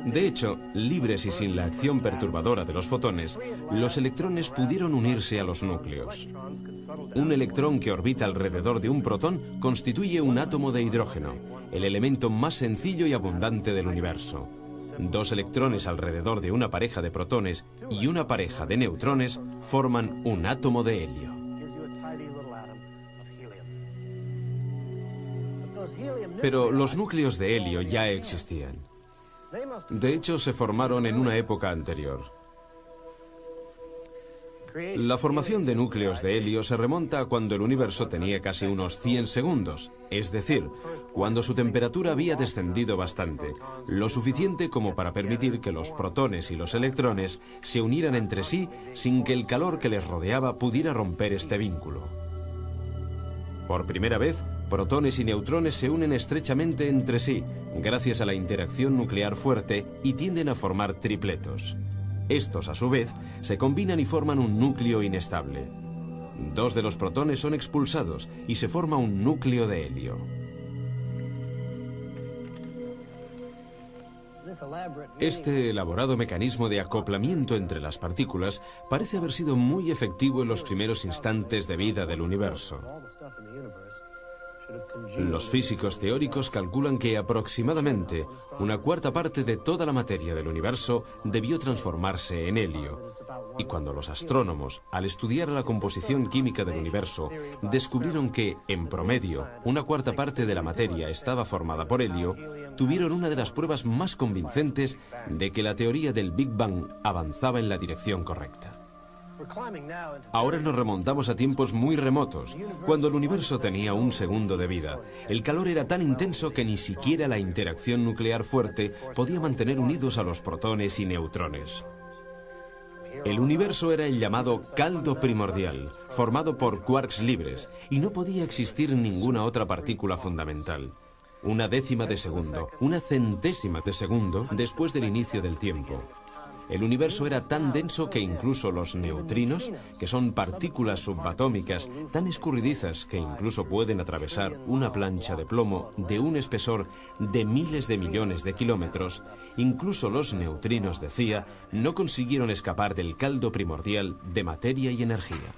De hecho, libres y sin la acción perturbadora de los fotones, los electrones pudieron unirse a los núcleos. Un electrón que orbita alrededor de un protón constituye un átomo de hidrógeno, el elemento más sencillo y abundante del universo. 2 electrones alrededor de una pareja de protones y una pareja de neutrones forman un átomo de helio. Pero los núcleos de helio ya existían. De hecho, se formaron en una época anterior. La formación de núcleos de helio se remonta a cuando el universo tenía casi unos 100 segundos, es decir, cuando su temperatura había descendido bastante, lo suficiente como para permitir que los protones y los electrones se unieran entre sí sin que el calor que les rodeaba pudiera romper este vínculo. Por primera vez, protones y neutrones se unen estrechamente entre sí, gracias a la interacción nuclear fuerte, y tienden a formar tripletos. Estos, a su vez, se combinan y forman un núcleo inestable. Dos de los protones son expulsados y se forma un núcleo de helio. Este elaborado mecanismo de acoplamiento entre las partículas parece haber sido muy efectivo en los primeros instantes de vida del universo. Los físicos teóricos calculan que aproximadamente una cuarta parte de toda la materia del universo debió transformarse en helio. Y cuando los astrónomos, al estudiar la composición química del universo, descubrieron que, en promedio, una cuarta parte de la materia estaba formada por helio, tuvieron una de las pruebas más convincentes de que la teoría del Big Bang avanzaba en la dirección correcta. Ahora nos remontamos a tiempos muy remotos, cuando el universo tenía un segundo de vida. El calor era tan intenso que ni siquiera la interacción nuclear fuerte podía mantener unidos a los protones y neutrones. El universo era el llamado caldo primordial, formado por quarks libres, y no podía existir ninguna otra partícula fundamental. Una décima de segundo, una centésima de segundo después del inicio del tiempo. El universo era tan denso que incluso los neutrinos, que son partículas subatómicas tan escurridizas que incluso pueden atravesar una plancha de plomo de un espesor de miles de millones de kilómetros, incluso los neutrinos, decía, no consiguieron escapar del caldo primordial de materia y energía.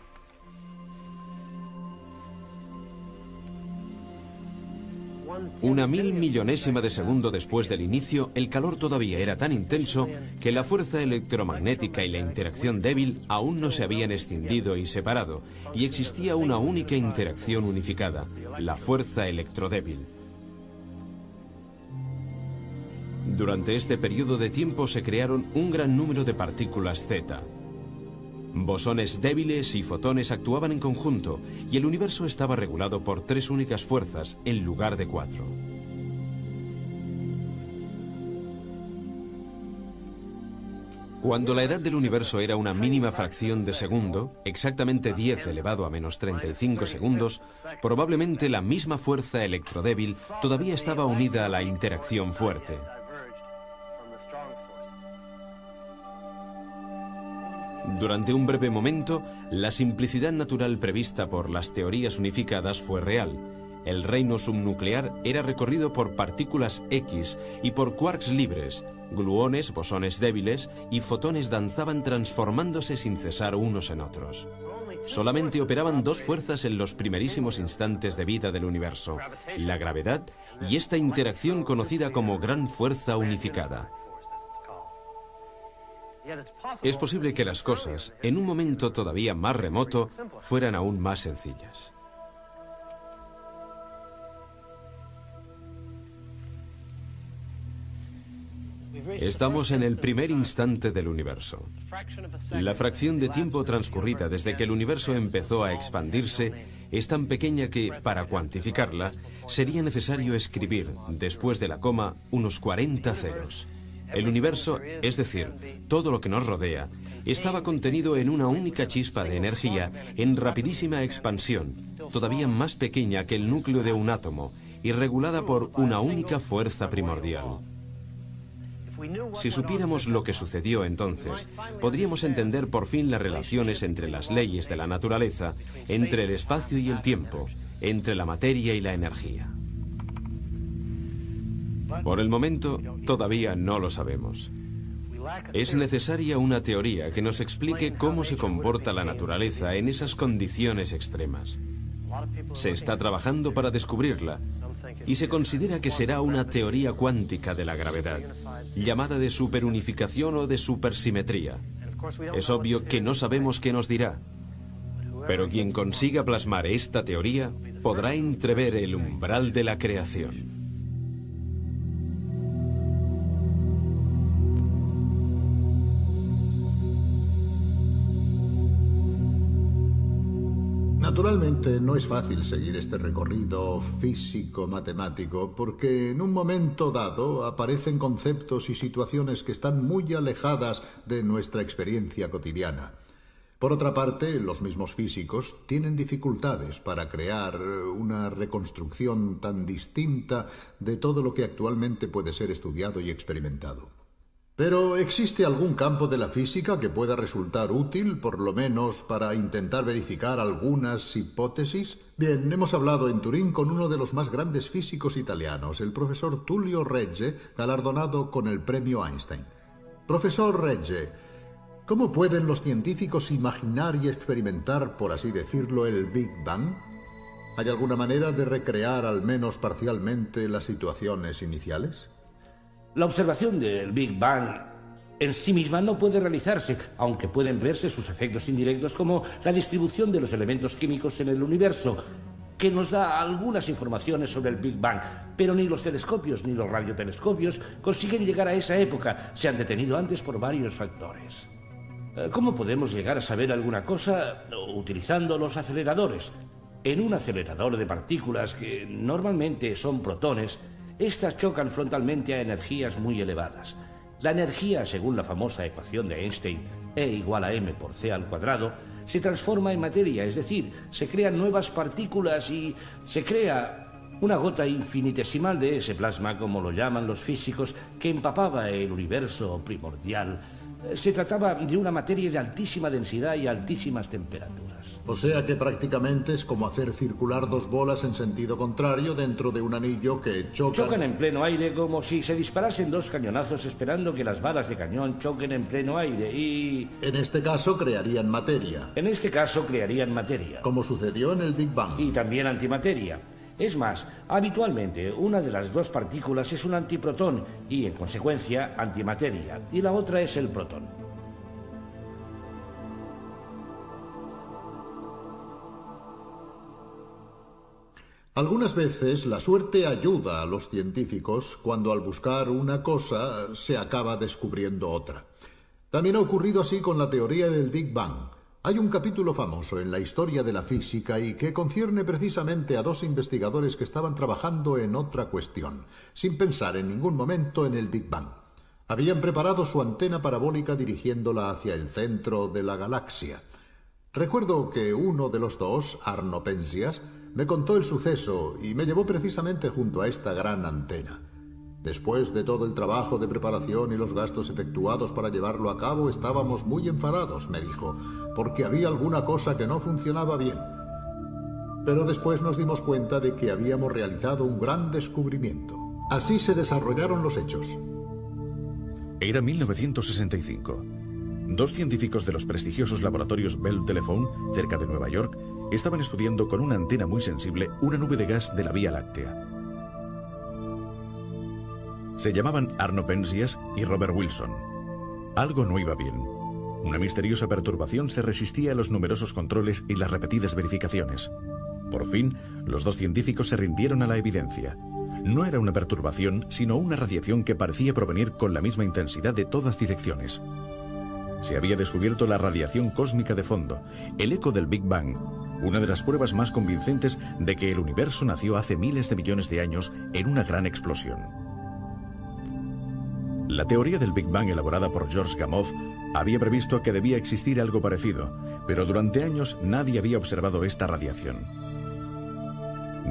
Una 1000 millonésima de segundo después del inicio, el calor todavía era tan intenso que la fuerza electromagnética y la interacción débil aún no se habían escindido y separado, y existía una única interacción unificada, la fuerza electrodébil. Durante este periodo de tiempo se crearon un gran número de partículas Z. Bosones débiles y fotones actuaban en conjunto, y el universo estaba regulado por 3 únicas fuerzas en lugar de 4. Cuando la edad del universo era una mínima fracción de segundo, exactamente 10 elevado a menos 35 segundos, probablemente la misma fuerza electrodébil todavía estaba unida a la interacción fuerte. Durante un breve momento, la simplicidad natural prevista por las teorías unificadas fue real. El reino subnuclear era recorrido por partículas X y por quarks libres. Gluones, bosones débiles y fotones danzaban transformándose sin cesar unos en otros. Solamente operaban 2 fuerzas en los primerísimos instantes de vida del universo: la gravedad y esta interacción conocida como gran fuerza unificada. Es posible que las cosas, en un momento todavía más remoto, fueran aún más sencillas. Estamos en el primer instante del universo. La fracción de tiempo transcurrida desde que el universo empezó a expandirse es tan pequeña que, para cuantificarla, sería necesario escribir, después de la coma, unos 40 ceros. El universo, es decir, todo lo que nos rodea, estaba contenido en una única chispa de energía en rapidísima expansión, todavía más pequeña que el núcleo de un átomo y regulada por una única fuerza primordial. Si supiéramos lo que sucedió entonces, podríamos entender por fin las relaciones entre las leyes de la naturaleza, entre el espacio y el tiempo, entre la materia y la energía. Por el momento, todavía no lo sabemos. Es necesaria una teoría que nos explique cómo se comporta la naturaleza en esas condiciones extremas. Se está trabajando para descubrirla y se considera que será una teoría cuántica de la gravedad, llamada de superunificación o de supersimetría. Es obvio que no sabemos qué nos dirá, pero quien consiga plasmar esta teoría podrá entrever el umbral de la creación. Naturalmente, no es fácil seguir este recorrido físico-matemático porque en un momento dado aparecen conceptos y situaciones que están muy alejadas de nuestra experiencia cotidiana. Por otra parte, los mismos físicos tienen dificultades para crear una reconstrucción tan distinta de todo lo que actualmente puede ser estudiado y experimentado. Pero ¿existe algún campo de la física que pueda resultar útil, por lo menos para intentar verificar algunas hipótesis? Bien, hemos hablado en Turín con uno de los más grandes físicos italianos, el profesor Tullio Regge, galardonado con el premio Einstein. Profesor Regge, ¿cómo pueden los científicos imaginar y experimentar, por así decirlo, el Big Bang? ¿Hay alguna manera de recrear al menos parcialmente las situaciones iniciales? La observación del Big Bang en sí misma no puede realizarse, aunque pueden verse sus efectos indirectos como la distribución de los elementos químicos en el universo, que nos da algunas informaciones sobre el Big Bang, pero ni los telescopios ni los radiotelescopios consiguen llegar a esa época. Se han detenido antes por varios factores. ¿Cómo podemos llegar a saber alguna cosa utilizando los aceleradores? En un acelerador de partículas, que normalmente son protones, estas chocan frontalmente a energías muy elevadas. La energía, según la famosa ecuación de Einstein, E igual a m por c al cuadrado, se transforma en materia, es decir, se crean nuevas partículas y se crea una gota infinitesimal de ese plasma, como lo llaman los físicos, que empapaba el universo primordial. Se trataba de una materia de altísima densidad y altísimas temperaturas. O sea que prácticamente es como hacer circular dos bolas en sentido contrario dentro de un anillo que chocan en pleno aire, como si se disparasen dos cañonazos esperando que las balas de cañón choquen en pleno aire y... En este caso crearían materia. En este caso crearían materia. Como sucedió en el Big Bang. Y también antimateria. Es más, habitualmente una de las dos partículas es un antiprotón y, en consecuencia, antimateria, y la otra es el protón. Algunas veces la suerte ayuda a los científicos cuando al buscar una cosa se acaba descubriendo otra. También ha ocurrido así con la teoría del Big Bang. Hay un capítulo famoso en la historia de la física y que concierne precisamente a dos investigadores que estaban trabajando en otra cuestión, sin pensar en ningún momento en el Big Bang. Habían preparado su antena parabólica dirigiéndola hacia el centro de la galaxia. Recuerdo que uno de los dos, Arno Penzias, me contó el suceso y me llevó precisamente junto a esta gran antena. Después de todo el trabajo de preparación y los gastos efectuados para llevarlo a cabo, estábamos muy enfadados, me dijo, porque había alguna cosa que no funcionaba bien. Pero después nos dimos cuenta de que habíamos realizado un gran descubrimiento. Así se desarrollaron los hechos. Era 1965. Dos científicos de los prestigiosos laboratorios Bell Telephone, cerca de Nueva York, estaban estudiando con una antena muy sensible una nube de gas de la Vía Láctea. Se llamaban Arno Penzias y Robert Wilson. Algo no iba bien. Una misteriosa perturbación se resistía a los numerosos controles y las repetidas verificaciones. Por fin, los dos científicos se rindieron a la evidencia. No era una perturbación, sino una radiación que parecía provenir con la misma intensidad de todas direcciones. Se había descubierto la radiación cósmica de fondo, el eco del Big Bang, una de las pruebas más convincentes de que el universo nació hace miles de millones de años en una gran explosión. La teoría del Big Bang elaborada por George Gamow había previsto que debía existir algo parecido, pero durante años nadie había observado esta radiación.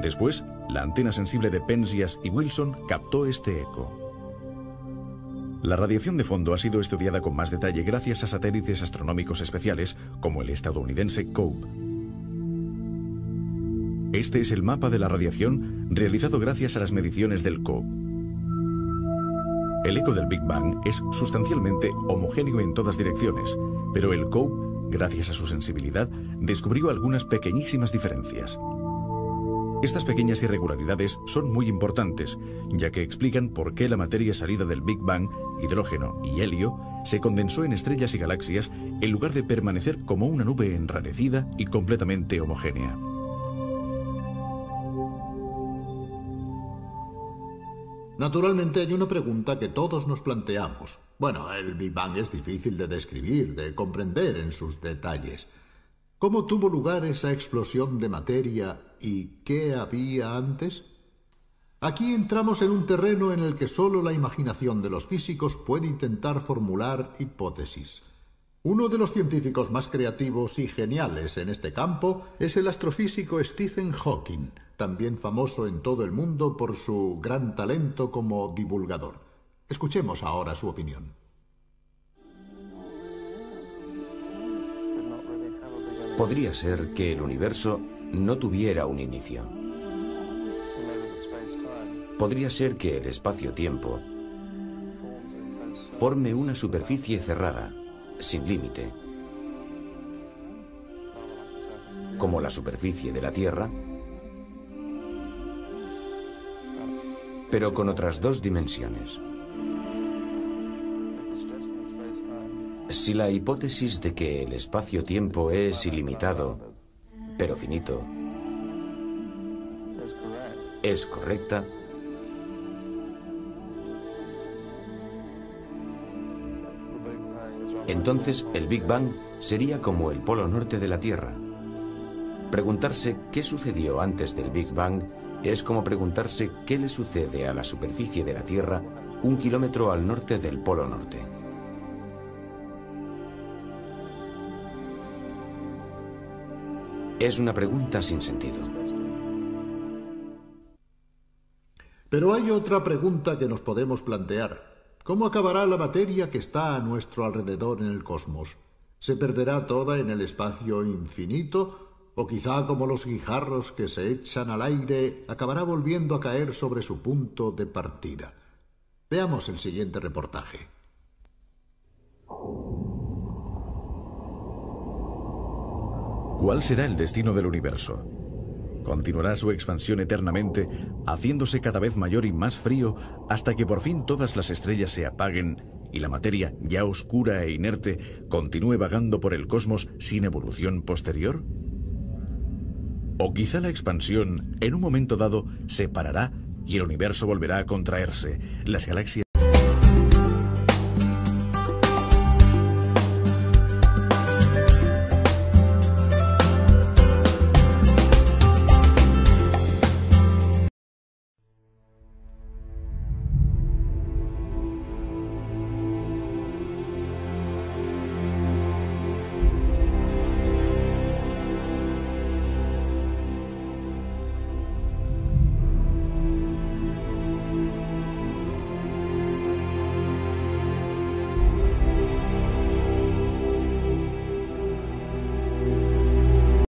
Después, la antena sensible de Penzias y Wilson captó este eco. La radiación de fondo ha sido estudiada con más detalle gracias a satélites astronómicos especiales como el estadounidense COBE. Este es el mapa de la radiación realizado gracias a las mediciones del COBE. El eco del Big Bang es sustancialmente homogéneo en todas direcciones, pero el COBE, gracias a su sensibilidad, descubrió algunas pequeñísimas diferencias. Estas pequeñas irregularidades son muy importantes, ya que explican por qué la materia salida del Big Bang, hidrógeno y helio, se condensó en estrellas y galaxias en lugar de permanecer como una nube enranecida y completamente homogénea. Naturalmente hay una pregunta que todos nos planteamos. Bueno, el Big Bang es difícil de describir, de comprender en sus detalles. ¿Cómo tuvo lugar esa explosión de materia y qué había antes? Aquí entramos en un terreno en el que solo la imaginación de los físicos puede intentar formular hipótesis. Uno de los científicos más creativos y geniales en este campo es el astrofísico Stephen Hawking, también famoso en todo el mundo por su gran talento como divulgador. Escuchemos ahora su opinión. Podría ser que el universo no tuviera un inicio. Podría ser que el espacio-tiempo forme una superficie cerrada, sin límite, como la superficie de la Tierra, pero con otras dos dimensiones. Si la hipótesis de que el espacio-tiempo es ilimitado, pero finito, es correcta, entonces el Big Bang sería como el polo norte de la Tierra. Preguntarse qué sucedió antes del Big Bang es como preguntarse qué le sucede a la superficie de la Tierra 1 kilómetro al norte del polo norte. Es una pregunta sin sentido. Pero hay otra pregunta que nos podemos plantear. ¿Cómo acabará la materia que está a nuestro alrededor en el cosmos? ¿Se perderá toda en el espacio infinito? ¿O quizá, como los guijarros que se echan al aire, acabará volviendo a caer sobre su punto de partida? Veamos el siguiente reportaje. ¿Cuál será el destino del universo? ¿Continuará su expansión eternamente, haciéndose cada vez mayor y más frío, hasta que por fin todas las estrellas se apaguen y la materia, ya oscura e inerte, continúe vagando por el cosmos sin evolución posterior? ¿O quizá la expansión, en un momento dado, se parará y el universo volverá a contraerse, las galaxias